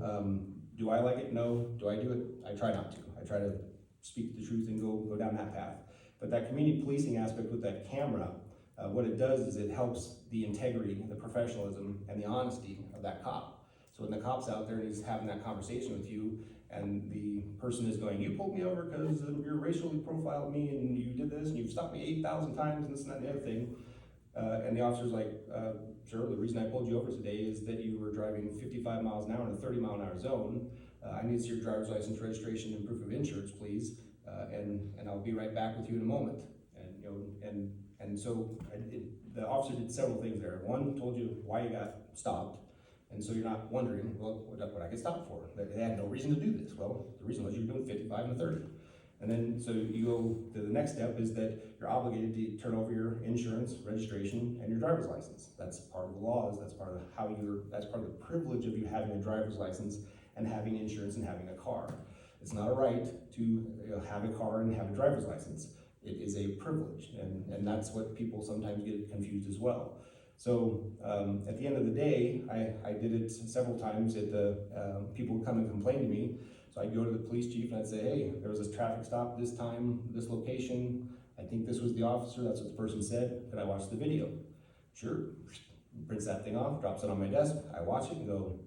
B: do I like it? No. Do I do it? I try not to. I try to speak the truth and go down that path. But that community policing aspect with that camera, what it does is it helps the integrity, the professionalism, and the honesty of that cop. So when the cop's out there and he's having that conversation with you, and the person is going, you pulled me over because you racially profiled me and you did this and you've stopped me 8,000 times and this and that and the other thing. And the officer's like, sir, the reason I pulled you over today is that you were driving 55 miles an hour in a 30-mile-an-hour zone. I need to see your driver's license, registration, and proof of insurance, please. And I'll be right back with you in a moment. And so the officer did several things there. One, told you why you got stopped. And so you're not wondering, well, what I get stopped for? They had no reason to do this. Well, the reason was you were doing 55 and a 30. And then, so you go to the next step is that you're obligated to turn over your insurance, registration, and your driver's license. That's part of the laws. That's part of that's part of the privilege of you having a driver's license and having insurance and having a car. It's not a right to have a car and have a driver's license. It is a privilege, and that's what people sometimes get confused as well. So at the end of the day, I did it several times. People would come and complain to me. So I'd go to the police chief and I'd say, hey, there was this traffic stop this time, this location. I think this was the officer. That's what the person said. Can I watch the video? Sure. Prints that thing off, drops it on my desk. I watch it and go,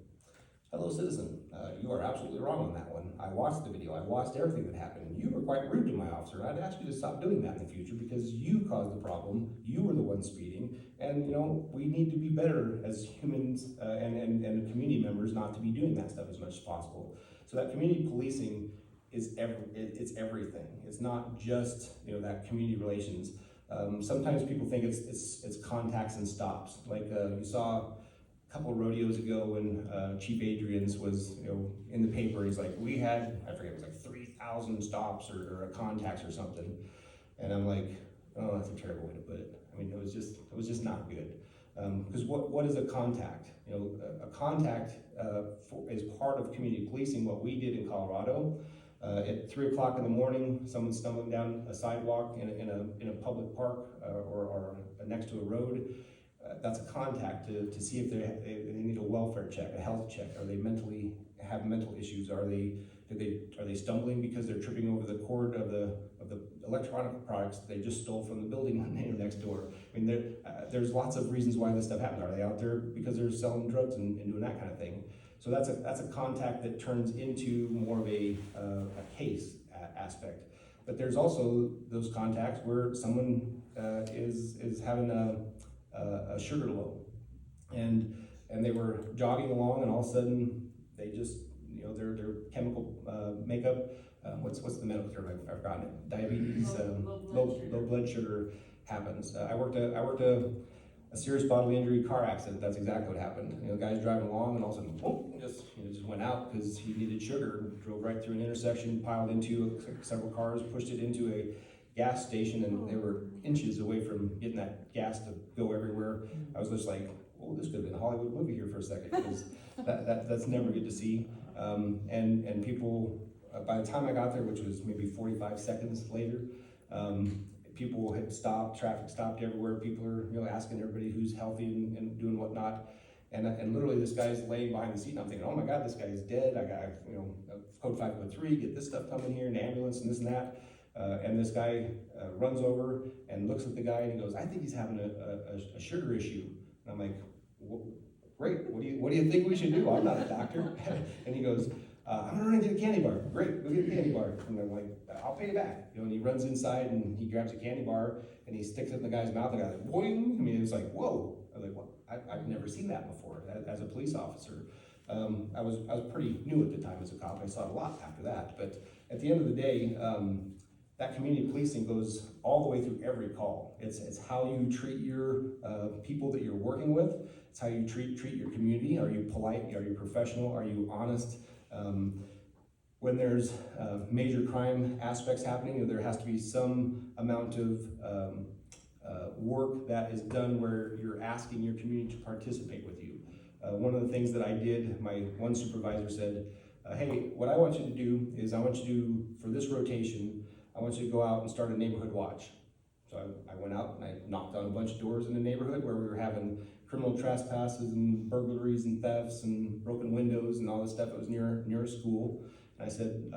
B: hello, citizen. You are absolutely wrong on that one. I watched the video. I watched everything that happened. You were quite rude to my officer. And I'd ask you to stop doing that in the future because you caused the problem. You were the one speeding. And, we need to be better as humans and community members not to be doing that stuff as much as possible. So that community policing is it's everything. It's not just, that community relations. Sometimes people think it's contacts and stops. Like you saw couple of rodeos ago when Chief Adrian's was, in the paper. He's like, we had, I forget, it was like 3,000 stops or contacts or something. And I'm like, oh, that's a terrible way to put it. I mean, it was just not good. Because what is a contact? A contact is part of community policing. What we did in Colorado, at 3 o'clock in the morning, someone stumbling down a sidewalk in a public park or next to a road. That's a contact to see if they need a welfare check, a health check. Are they mentally have mental issues? Are they stumbling because they're tripping over the cord of the electronic products that they just stole from the building next door? I mean, there's lots of reasons why this stuff happens. Are they out there because they're selling drugs and doing that kind of thing? So that's a contact that turns into more of a case aspect. But there's also those contacts where someone is having a sugar low, and they were jogging along, and all of a sudden they just, their chemical makeup, what's the medical term? I've forgotten it. Diabetes, low blood sugar happens. I worked a serious bodily injury car accident. That's exactly what happened. The guy's driving along, and all of a sudden, whoop, just went out because he needed sugar. Drove right through an intersection, piled into several cars, pushed it into a gas station, and they were inches away from getting that gas to go everywhere. I was just like, oh, this could have been a Hollywood movie here for a second, because that's never good to see. And people, by the time I got there, which was maybe 45 seconds later, people had stopped, traffic stopped everywhere. People are, asking everybody who's healthy and doing whatnot. And literally this guy's laying behind the seat, and I'm thinking, oh my God, this guy's dead. I got, code 5.3, get this stuff coming here, an ambulance and this and that. And this guy runs over and looks at the guy, and he goes, I think he's having a sugar issue. And I'm like, great, what do you think we should do? I'm not a doctor. And he goes, I'm gonna run and get a candy bar. Great, go get a candy bar. And I'm like, I'll pay you back. And he runs inside and he grabs a candy bar and he sticks it in the guy's mouth. The guy's like, boing. I mean, it was like, whoa. I was like, well, I've never seen that before as a police officer. I was pretty new at the time as a cop. I saw it a lot after that. But at the end of the day, that community policing goes all the way through every call. It's how you treat your people that you're working with. It's how you treat your community. Are you polite? Are you professional? Are you honest? When there's major crime aspects happening, there has to be some amount of work that is done where you're asking your community to participate with you. One of the things that I did, my one supervisor said, hey, what I want you to do is I want you to, for this rotation, I want you to go out and start a neighborhood watch. So I went out and I knocked on a bunch of doors in the neighborhood where we were having criminal trespasses and burglaries and thefts and broken windows and all this stuff that was near a school. And I said,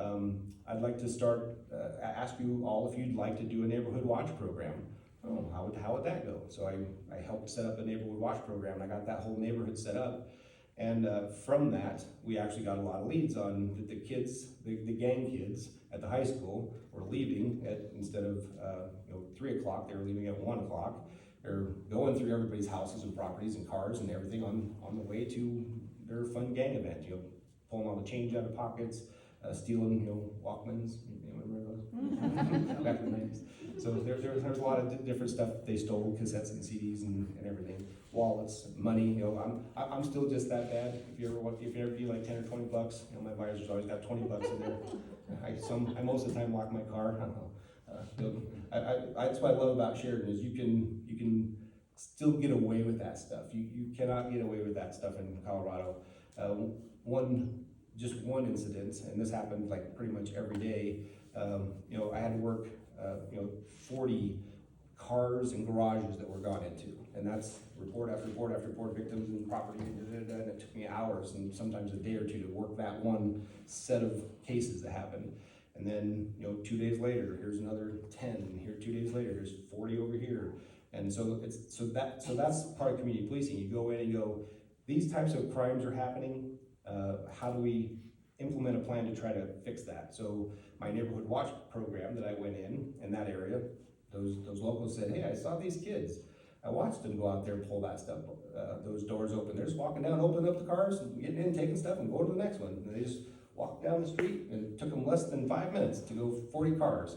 B: I'd like to start, ask you all if you'd like to do a neighborhood watch program. Oh, how would that go? So I helped set up a neighborhood watch program. I got that whole neighborhood set up. And from that, we actually got a lot of leads on the kids, the gang kids at the high school were leaving instead of 3 o'clock, they were leaving at 1 o'clock. They're going through everybody's houses and properties and cars and everything on the way to their fun gang event. Pulling all the change out of pockets, stealing Walkmans. Remember those? Back in the 90s. So there's a lot of different stuff they stole, cassettes and CDs and everything. Wallets, money. I'm still just that bad. If you ever feel like 10 or 20 bucks, my visors always got 20 bucks in there. I most of the time lock my car. That's what I love about Sheridan is you can still get away with that stuff. You cannot get away with that stuff in Colorado. Just one incident, and this happened like pretty much every day. I had to work 40 cars and garages that were gone into, and that's report after report after report, victims and property, and it took me hours and sometimes a day or two to work that one set of cases that happened. And then 2 days later, here's another 10, and here 2 days later, there's 40 over here. And so that's part of community policing. You go in and go, these types of crimes are happening. How do we implement a plan to try to fix that? So my neighborhood watch program that I went in that area, those locals said, hey, I saw these kids. I watched them go out there and pull that stuff, those doors open. They're just walking down, opening up the cars, and getting in, taking stuff, and going to the next one. And they just walked down the street, and it took them less than 5 minutes to go 40 cars.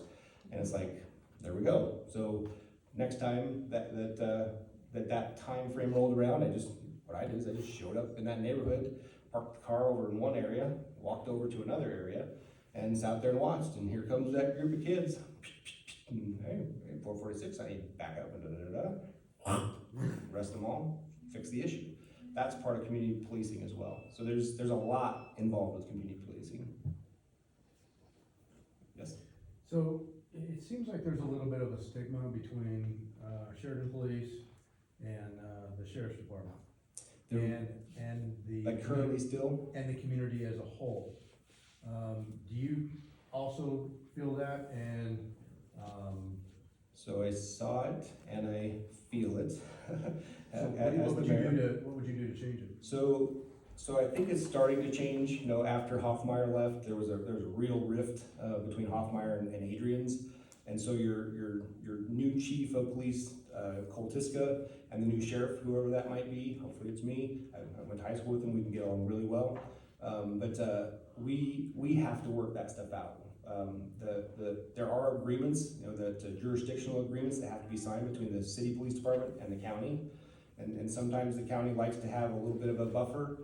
B: And it's like, there we go. So next time that time frame rolled around, I just what I did is I just showed up in that neighborhood, parked the car over in one area, walked over to another area, and sat there and watched, and here comes that group of kids. And, hey, 446, I need to back up and arrest them all, fix the issue. That's part of community policing as well. So there's a lot involved with community policing. Yes?
E: So it seems like there's a little bit of a stigma between Sheridan Police and the Sheriff's Department. And the.
B: Like currently still?
E: And the community as a whole. Do you also feel that? And
B: so I saw it and I feel it.
E: so what would you do to change it?
B: So I think it's starting to change. You know, after Hoffmeyer left, there was a real rift between Hoffmeyer and Adrian's, and so your new chief of police, Koltiska, and the new sheriff, whoever that might be. Hopefully it's me. I went to high school with him. We can get along really well. But we have to work that stuff out. There are agreements, you know, that jurisdictional agreements that have to be signed between the city police department and the county. And sometimes the county likes to have a little bit of a buffer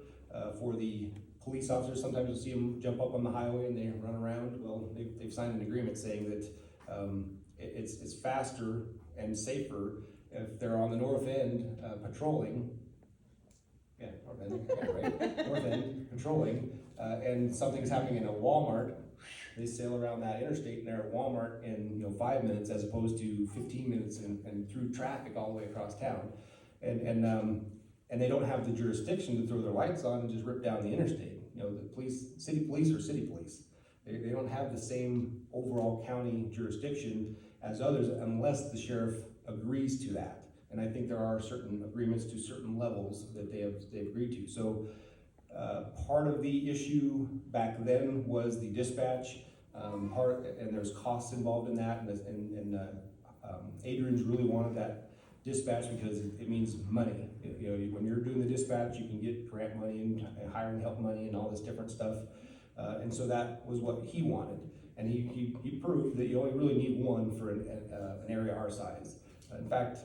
B: for the police officers. Sometimes you'll see them jump up on the highway and they run around. Well, they've signed an agreement saying that it's faster and safer if they're on the north end patrolling. Yeah, north end, yeah, right? North end patrolling, and something's happening in a Walmart. They sail around that interstate and they're at Walmart in 5 minutes as opposed to 15 minutes and through traffic all the way across town. And they don't have the jurisdiction to throw their lights on and just rip down the interstate. You know, the police, city police are city police. They don't have the same overall county jurisdiction as others unless the sheriff agrees to that. And I think there are certain agreements to certain levels that they've agreed to. So part of the issue back then was the dispatch, and there's costs involved in that, and Adrian's really wanted that dispatch because it means money. You know, when you're doing the dispatch, you can get grant money and hiring help money and all this different stuff. And so that was what he wanted. And he proved that you only really need one for an area our size. In fact,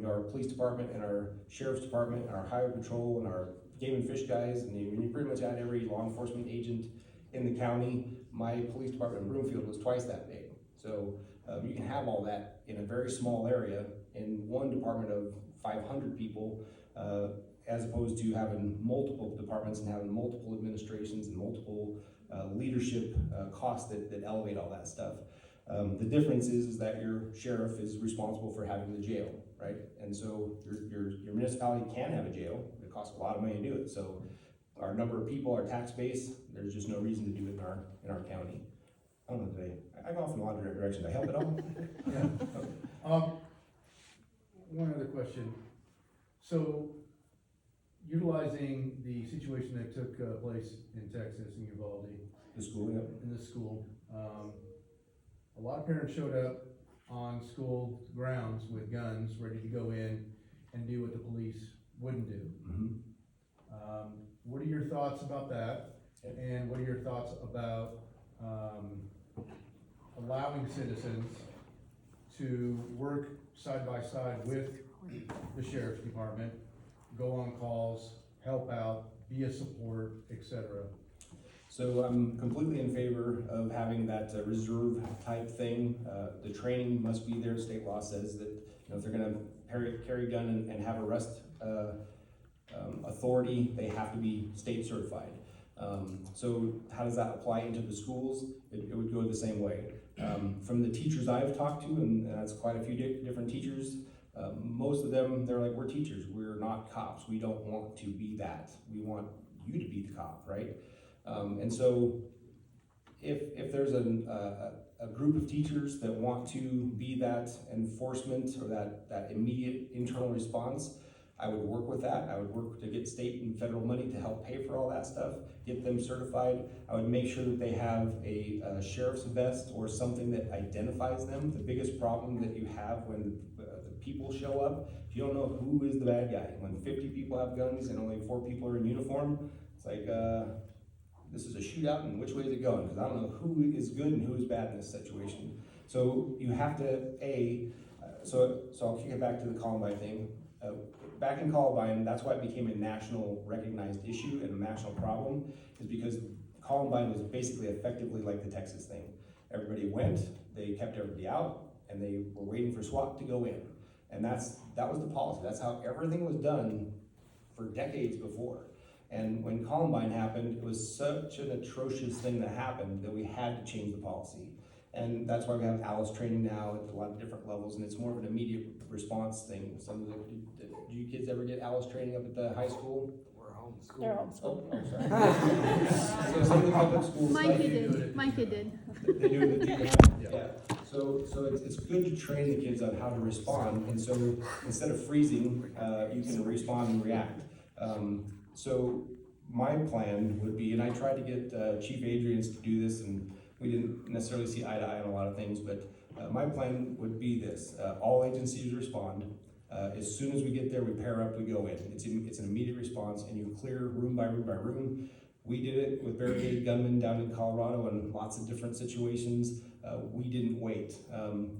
B: our police department and our sheriff's department and our highway patrol and our game and fish guys, and you pretty much had every law enforcement agent in the county. My police department in Broomfield was twice that big. So you can have all that in a very small area in one department of 500 people, as opposed to having multiple departments and having multiple administrations and multiple leadership costs that elevate all that stuff. The difference is that your sheriff is responsible for having the jail, right? And so your municipality can have a jail. It costs a lot of money to do it. So our number of people, our tax base, there's just no reason to do it in our county. I don't know today. I go off in a lot of different directions. I help it all?
E: Yeah. One other question. So, utilizing the situation that took place in Texas, in Uvalde.
B: The school, yeah.
E: In the school. A lot of parents showed up on school grounds with guns, ready to go in and do what the police wouldn't do.
B: Mm-hmm.
E: What are your thoughts about that? And what are your thoughts about allowing citizens to work side by side with the sheriff's department, go on calls, help out, be a support, etc.?
B: So I'm completely in favor of having that reserve type thing. The training must be there. State law says that if they're going to carry a gun and have arrest authority, they have to be state certified. So how does that apply into the schools? It would go the same way. From the teachers I've talked to, and that's quite a few different teachers, most of them, they're like, we're teachers, we're not cops. We don't want to be that. We want you to be the cop, right? And so if there's a group of teachers that want to be that enforcement or that immediate internal response, I would work with that. I would work to get state and federal money to help pay for all that stuff, get them certified. I would make sure that they have a sheriff's vest or something that identifies them. The biggest problem that you have when the people show up, if you don't know who is the bad guy, when 50 people have guns and only 4 people are in uniform, it's like, this is a shootout and which way is it going? Because I don't know who is good and who is bad in this situation. So you have to, so I'll kick it back to the Columbine thing. back in Columbine, that's why it became a national recognized issue and a national problem, is because Columbine was basically effectively like the Texas thing. Everybody went, they kept everybody out, and they were waiting for SWAT to go in. And that was the policy. That's how everything was done for decades before. And when Columbine happened, it was such an atrocious thing that happened that we had to change the policy. And that's why we have ALICE training now at a lot of different levels, and it's more of an immediate response thing. Do you kids ever get ALICE training up at the high school?
K: We're homeschooled.
F: They're homeschooled.
B: Oh, sorry. So some of the public schools.
G: My kid did.
B: They do it at the yeah. So it's good to train the kids on how to respond, and so instead of freezing, you can respond and react. So my plan would be, and I tried to get Chief Adrian's to do this, and we didn't necessarily see eye to eye on a lot of things, but my plan would be this: all agencies respond. As soon as we get there, we pair up, we go in. It's an immediate response, and you clear room by room by room. We did it with barricaded gunmen down in Colorado and lots of different situations. We didn't wait.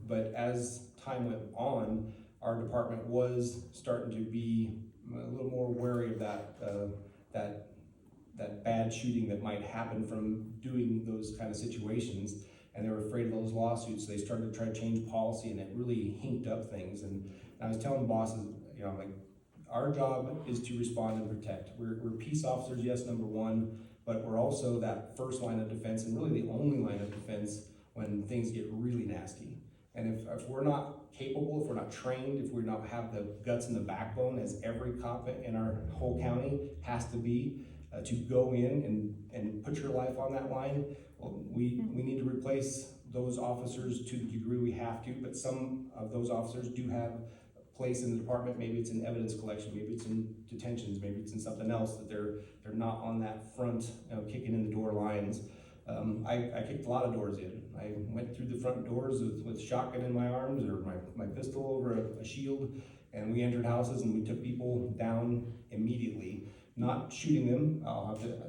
B: But as time went on, our department was starting to be a little more wary of that bad shooting that might happen from doing those kind of situations. And they were afraid of those lawsuits. So they started to try to change policy, and it really hinked up things. And I was telling bosses, like, our job is to respond and protect. We're peace officers, yes, number one, but we're also that first line of defense, and really the only line of defense when things get really nasty. And if we're not capable, if we're not trained, if we don't have the guts and the backbone, as every cop in our whole county has to be, to go in and put your life on that line, well, we need to replace those officers to the degree we have to, but some of those officers do have a place in the department. Maybe it's in evidence collection, maybe it's in detentions, maybe it's in something else, that they're not on that front, kicking in the door lines. I kicked a lot of doors in. I went through the front doors with shotgun in my arms, or my pistol over a shield, and we entered houses and we took people down immediately, not shooting them.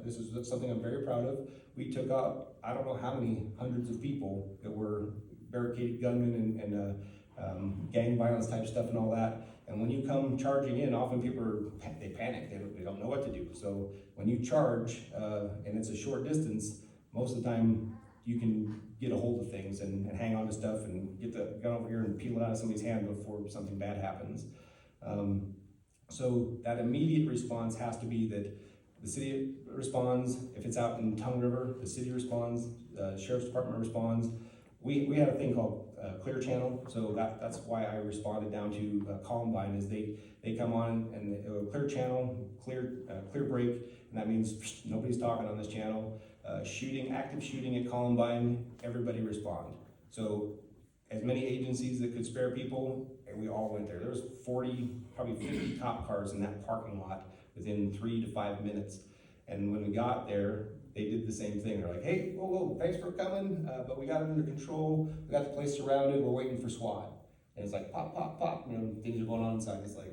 B: This is something I'm very proud of. We took out, I don't know how many hundreds of people that were barricaded gunmen and gang violence type stuff and all that. And when you come charging in, often people they panic. They don't know what to do. So when you charge and it's a short distance, most of the time you can get a hold of things and hang on to stuff and get the gun over here and peel it out of somebody's hand before something bad happens. So that immediate response has to be that the city responds. If it's out in Tongue River, the city responds, Sheriff's Department responds. We had a thing called Clear Channel, so that's why I responded down to Columbine, is they come on and Clear Channel, clear break, and that means nobody's talking on this channel. Active shooting at Columbine, everybody respond. So as many agencies that could spare people, and we all went there. There was 40, probably 50 cop cars in that parking lot within 3 to 5 minutes. And when we got there, they did the same thing. They're like, hey, whoa, thanks for coming, but we got it under control. We got the place surrounded, we're waiting for SWAT. And it's like, pop, pop, pop, things are going on inside. It's like,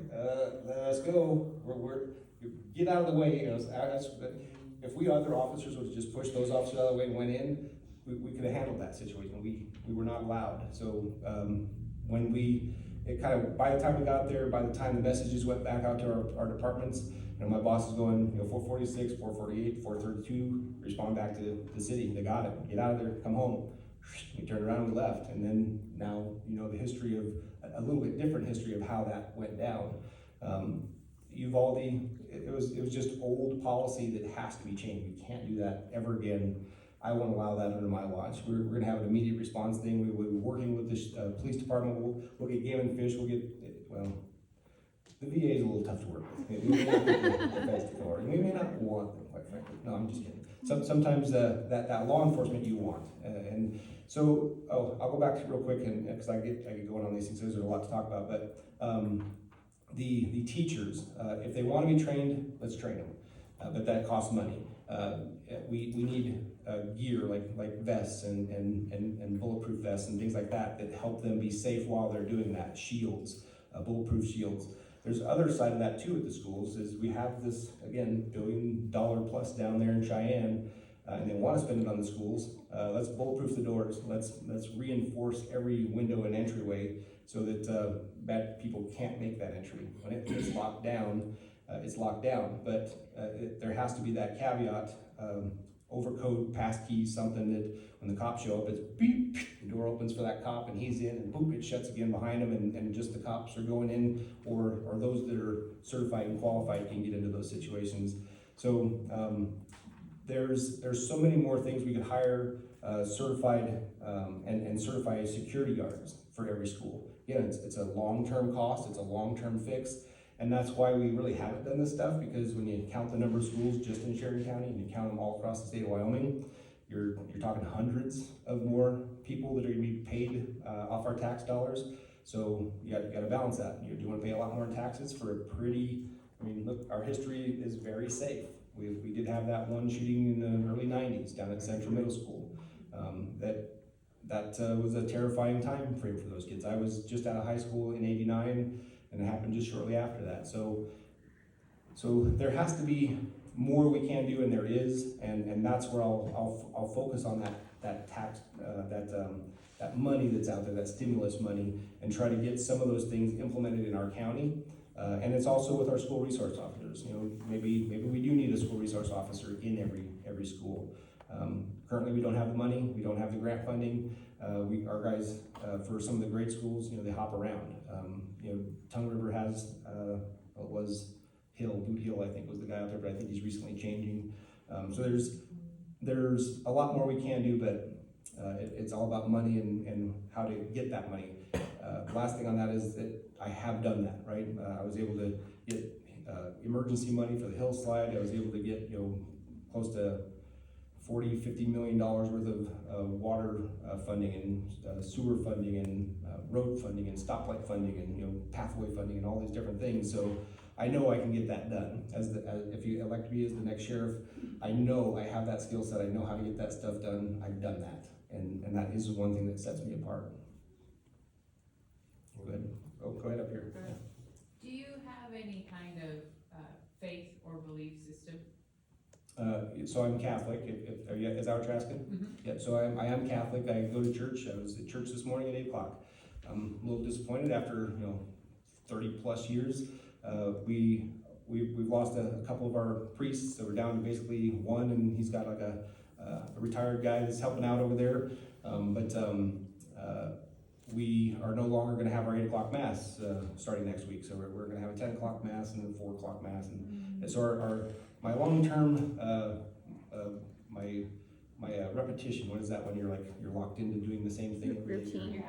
B: let's go, get out of the way. If we other officers would have just pushed those officers out of the way and went in, we could have handled that situation. We were not allowed. So by the time we got there, by the time the messages went back out to our departments, my boss is going, 446, 448, 432, respond back to the city. They got it. Get out of there, come home. We turned around and we left. And then now, the history of, a little bit different history of how that went down. Uvalde, it was just old policy that has to be changed. We can't do that ever again. I won't allow that under my watch. We're going to have an immediate response thing. We'll be working with the police department. We'll get game and fish. The VA is a little tough to work with. We may not get the best to cover. We may not want them, quite frankly. No, I'm just kidding. Sometimes that law enforcement you want. And so, I'll go back to real quick, and because I get going on these things. There's a lot to talk about, but the teachers, if they want to be trained, let's train them. But that costs money. We need gear like vests and bulletproof vests and things like that help them be safe while they're doing that. Shields, bulletproof shields. There's other side of that too at the schools, is we have this, again, $1 billion plus down there in Cheyenne. and they wanna spend it on the schools, let's bulletproof the doors, let's reinforce every window and entryway so that, bad people can't make that entry. When it's locked down, it's locked down, but, there has to be that caveat, overcode, passkey, something that when the cops show up, it's beep, the door opens for that cop and he's in, and boop, it shuts again behind him, and just the cops are going in, or those that are certified and qualified can get into those situations. So, there's so many more things. We could hire certified and certify security guards for every school. Again, it's a long-term cost, it's a long-term fix, and that's why we really haven't done this stuff, because when you count the number of schools just in Sheridan County and you count them all across the state of Wyoming, you're talking hundreds of more people that are gonna be paid off our tax dollars. So you gotta balance that. You do wanna pay a lot more in taxes for a pretty, I mean, look, our history is very safe. We did have that one shooting in the early 90s down at Central Middle School. That was a terrifying time frame for those kids. I was just out of high school in '89, and it happened just shortly after that. So there has to be more we can do, and there is, and that's where I'll focus on that tax, that money that's out there, that stimulus money, and try to get some of those things implemented in our county. And it's also with our school resource officers. You know, maybe we do need a school resource officer in every school. Currently, we don't have the money, we don't have the grant funding. Our guys, for some of the grade schools, you know, they hop around. You know, Tongue River has, was Boot Hill, I think was the guy out there, but I think he's recently changing. So there's a lot more we can do, but it's all about money and how to get that money. The last thing on that is that I have done that, right? I was able to get emergency money for the hill slide. I was able to get, you know, close to $40–50 million worth of water funding and sewer funding and road funding and stoplight funding and, you know, pathway funding and all these different things. So I know I can get that done. If you elect me as the next sheriff, I know I have that skill set. I know how to get that stuff done. I've done that, and that is one thing that sets me apart. Go ahead. Go ahead up here.
I: Do you have any kind of faith or belief system?
B: So I'm Catholic. Is that what you're asking?
I: Mm-hmm.
B: Yeah. So I am Catholic. I go to church. I was at church this morning at 8 o'clock. I'm a little disappointed after 30+ years. We've lost a couple of our priests, so we're down to basically one, and he's got like a retired guy that's helping out over there. We are no longer going to have our 8 o'clock mass starting next week. So we're going to have a 10 o'clock mass and a 4 o'clock mass, and so my long-term my repetition. What is that when you're locked into doing the same thing?
G: Routine.
I: Your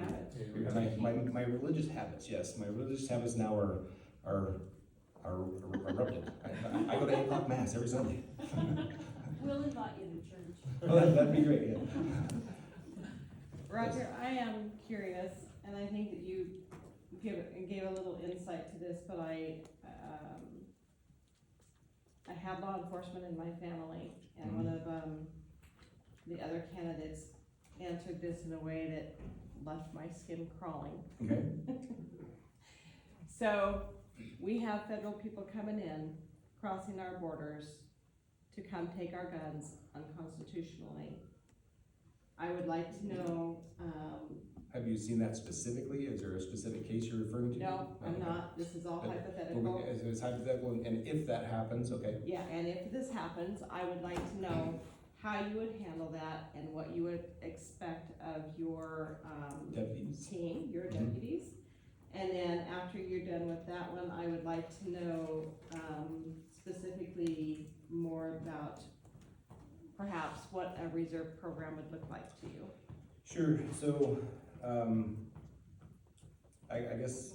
I: habits.
B: My religious habits, yes. My religious habits now are erupted. I go to 8 o'clock mass every Sunday.
D: We'll invite you to church.
B: Oh, that'd be great, yeah.
L: Roger, I am curious, and I think that you gave a little insight to this, but I have law enforcement in my family, and one of the other candidates answered this in a way that left my skin crawling.
B: Okay.
L: So, we have federal people coming in, crossing our borders to come take our guns unconstitutionally. I would like to know,
B: Have you seen that specifically? Is there a specific case you're referring to?
L: no, I'm
B: Okay.
L: not, this is all
B: But-
L: hypothetical.
B: It's hypothetical, and if that happens, okay.
L: Yeah, and if this happens, I would like to know how you would handle that and what you would expect of your,
B: Deputies.
L: team, your
B: Mhm.
L: deputies. And then after you're done with that one, I would like to know, specifically more about perhaps what a reserve program would look like to you.
B: Sure, so, I guess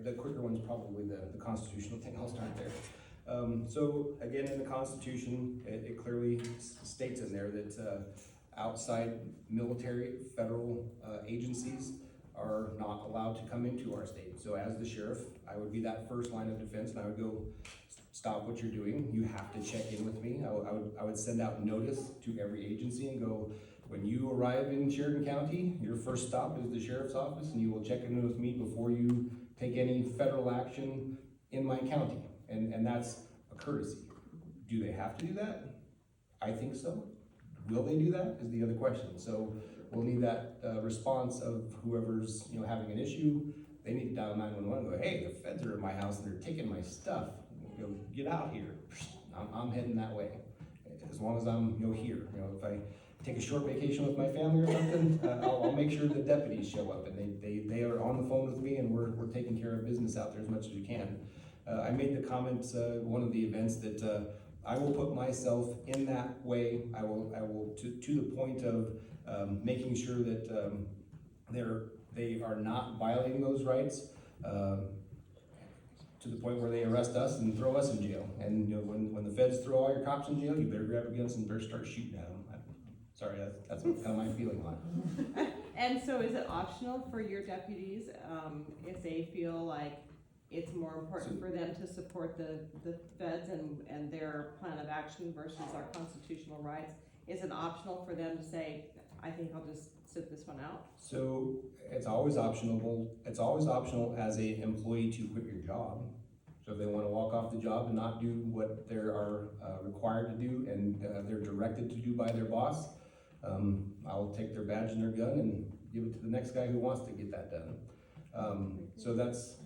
B: the quicker one's probably the constitutional thing. I'll start there. So again, in the Constitution, it clearly states in there that outside military, federal agencies are not allowed to come into our state. So as the sheriff, I would be that first line of defense, and I would go, stop what you're doing. You have to check in with me. I would send out notice to every agency and go, when you arrive in Sheridan County, your first stop is the sheriff's office, and you will check in with me before you take any federal action in my county. And that's a courtesy. Do they have to do that? I think so. will they do that is the other question. So we'll need that response of whoever's, you know, having an issue. They need to dial 911 and go, hey, the feds are at my house and they're taking my stuff. You know, get out here. I'm heading that way. As long as I'm, you know, here. You know, if I take a short vacation with my family or something, I'll make sure the deputies show up and they are on the phone with me and we're taking care of business out there as much as we can. I made the comment one of the events that I will put myself in that way. I will to the point of making sure that they are not violating those rights to the point where they arrest us and throw us in jail. And you know, when the feds throw all your cops in jail, you better grab your guns and better start shooting at them. Sorry, that's kind of my feeling on it.
L: And so is it optional for your deputies, if they feel like it's more important for them to support the feds and their plan of action versus our constitutional rights? Is it optional for them to say, I think I'll just sit this one out?
B: So it's always optional. It's always optional as a employee to quit your job. So if they want to walk off the job and not do what they are required to do and they're directed to do by their boss, I'll take their badge and their gun and give it to the next guy who wants to get that done. So that's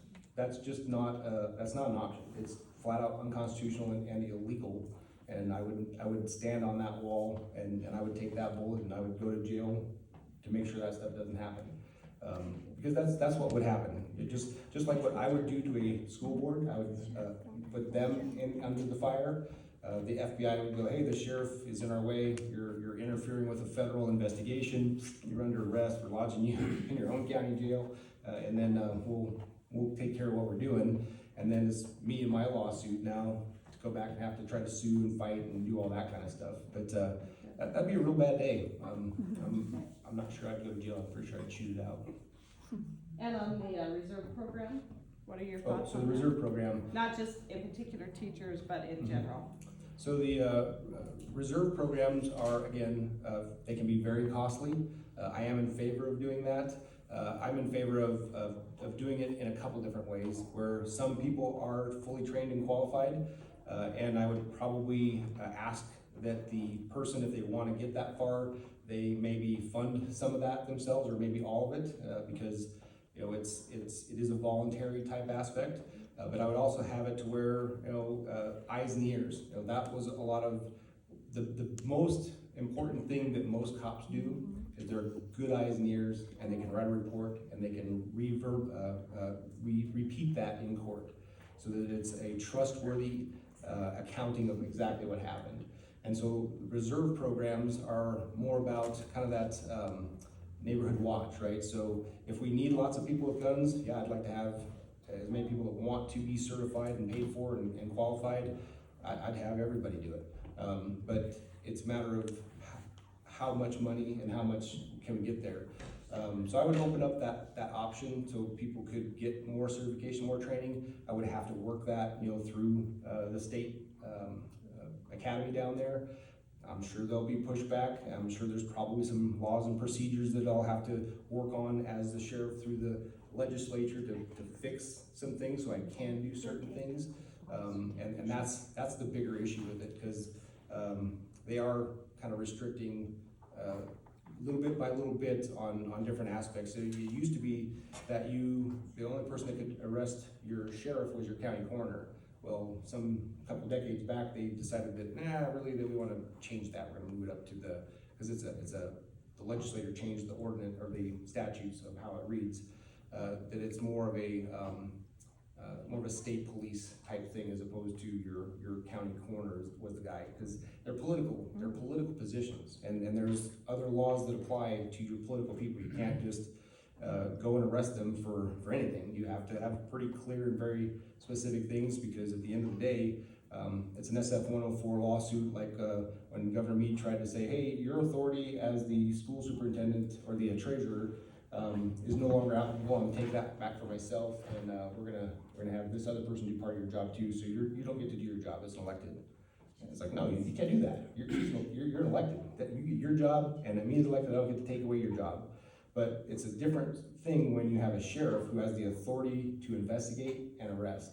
B: just not that's not an option. It's flat out unconstitutional and illegal. And I would stand on that wall and I would take that bullet and I would go to jail to make sure that stuff doesn't happen. Because that's what would happen. It just like what I would do to a school board, I would put them under the fire. The FBI would go, hey, the sheriff is in our way. You're interfering with a federal investigation. You're under arrest. We're lodging you in your own county jail, and then we'll take care of what we're doing. And then it's me and my lawsuit now to go back and have to try to sue and fight and do all that kind of stuff. But that'd be a real bad day. I'm not sure I'd go to jail. I'm pretty sure I'd shoot it out.
L: And on the reserve program, what are your thoughts
B: So
L: on
B: the
L: that?
B: reserve program.
L: Not just in particular teachers, but in general.
B: So the reserve programs are, again, they can be very costly. I am in favor of doing that. I'm in favor of doing it in a couple different ways, where some people are fully trained and qualified, and I would probably ask that the person, if they want to get that far, they maybe fund some of that themselves, or maybe all of it, because you know it is a voluntary type aspect. But I would also have it to where, you know, eyes and ears. You know, that was a lot of the most important thing that most cops do is they're good eyes and ears, and they can write a report and they can repeat that in court, so that it's a trustworthy accounting of exactly what happened. And so reserve programs are more about kind of that neighborhood watch, right? So if we need lots of people with guns, yeah, I'd like to have as many people that want to be certified and paid for and qualified. I'd have everybody do it. But it's a matter of how much money and how much can we get there. So I would open up that option so people could get more certification, more training. I would have to work that, you know, through the state academy down there. I'm sure there'll be pushback. I'm sure there's probably some laws and procedures that I'll have to work on as the sheriff through the legislature to fix some things so I can do certain things. And that's the bigger issue with it, because they are kind of restricting little bit by little bit on different aspects. So it used to be that the only person that could arrest your sheriff was your county coroner. Well, couple decades back, they decided that, really, that we want to change that. We're going to move it up to because the legislature changed the ordinance or the statutes of how it reads, that it's more of a state police type thing as opposed to your county coroner was the guy, because they're political positions, and there's other laws that apply to your political people. You can't just go and arrest them for anything. You have to have pretty clear and very specific things, because at the end of the day, it's an SF 104 lawsuit, like when Governor Meade tried to say, hey, your authority as the school superintendent or the treasurer is no longer applicable. I'm gonna take that back for myself, and we're gonna have this other person do part of your job too. So you don't get to do your job as an elected. And it's like, no, you can't do that. You're an elected. That you get your job, and me as elected, I don't get to take away your job. But it's a different thing when you have a sheriff who has the authority to investigate and arrest.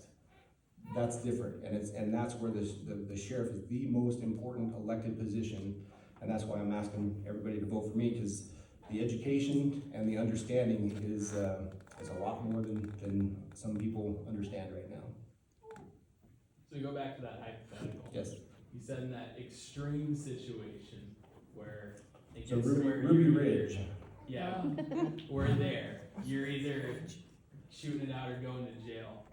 B: That's different, and that's where the sheriff is the most important elected position. And that's why I'm asking everybody to vote for me, because the education and the understanding is a lot more than some people understand right now.
M: So we go back to that hypothetical.
B: Yes.
M: You said in that extreme situation where it
B: So
M: gets to where
B: Ruby
M: you're
B: Ridge.
M: yeah, we're there. You're either shooting it out or going to jail.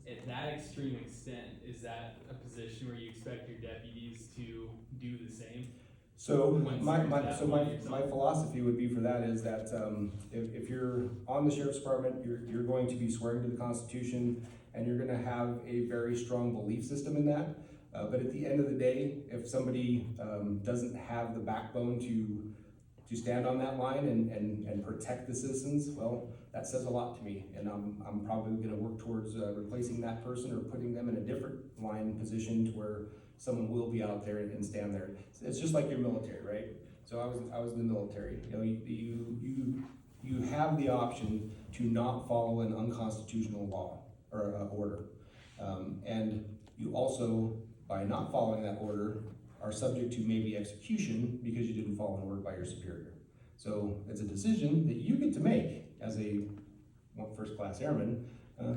M: At that extreme extent, is that a position where you expect your deputies to do the same?
B: So
M: When
B: my
M: it's that point yourself.
B: my philosophy would be for that is that if you're on the sheriff's department, you're going to be swearing to the Constitution, and you're gonna have a very strong belief system in that. But at the end of the day, if somebody doesn't have the backbone to stand on that line and protect the citizens, well, that says a lot to me, and I'm probably gonna work towards replacing that person or putting them in a different line position to where someone will be out there and stand there. It's just like your military, right? So I was in the military. You know, you have the option to not follow an unconstitutional law or order, and you also, by not following that order, are subject to maybe execution because you didn't follow an order by your superior. So it's a decision that you get to make as a first-class airman.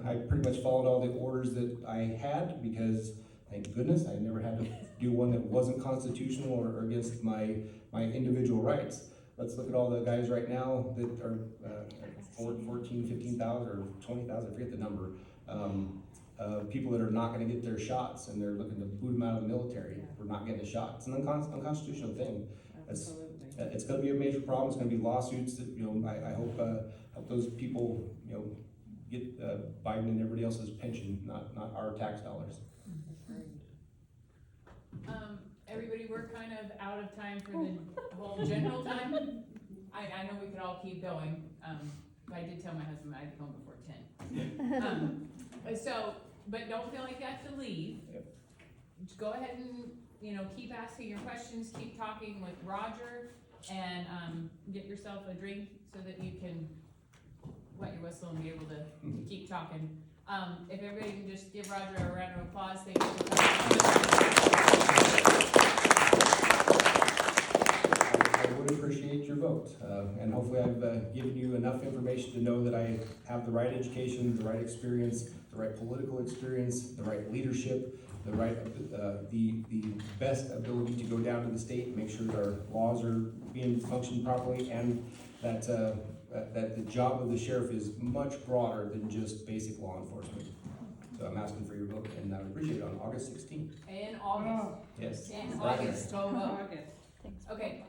B: I pretty much followed all the orders that I had because, thank goodness, I never had to do one that wasn't constitutional or against my individual rights. Let's look at all the guys right now that are 14, 15,000 or 20,000, I forget the number. People that are not gonna get their shots and they're looking to boot them out of the military for not getting a shot. It's an unconstitutional thing. It's gonna be a major problem. It's gonna be lawsuits that, you know, I hope those people, you know, get Biden and everybody else's pension, not our tax dollars.
I: Everybody, we're kind of out of time for the whole general time. I know we could all keep going, but I did tell my husband I'd be home before 10. So, but don't feel like you have to leave.
B: Yep.
I: Just go ahead and, you know, keep asking your questions, keep talking with Roger, and get yourself a drink so that you can wet your whistle and be able to keep talking. If everybody can just give Roger a round of applause, thank you for coming.
B: I would appreciate your vote, and hopefully I've given you enough information to know that I have the right education, the right experience, the right political experience, the right leadership, the right, the best ability to go down to the state and make sure that our laws are being functioned properly, and that that the job of the sheriff is much broader than just basic law enforcement. So I'm asking for your vote, and I would appreciate it on August 16th.
I: In August.
B: Yes.
I: In August, go vote.
L: August.
I: Okay.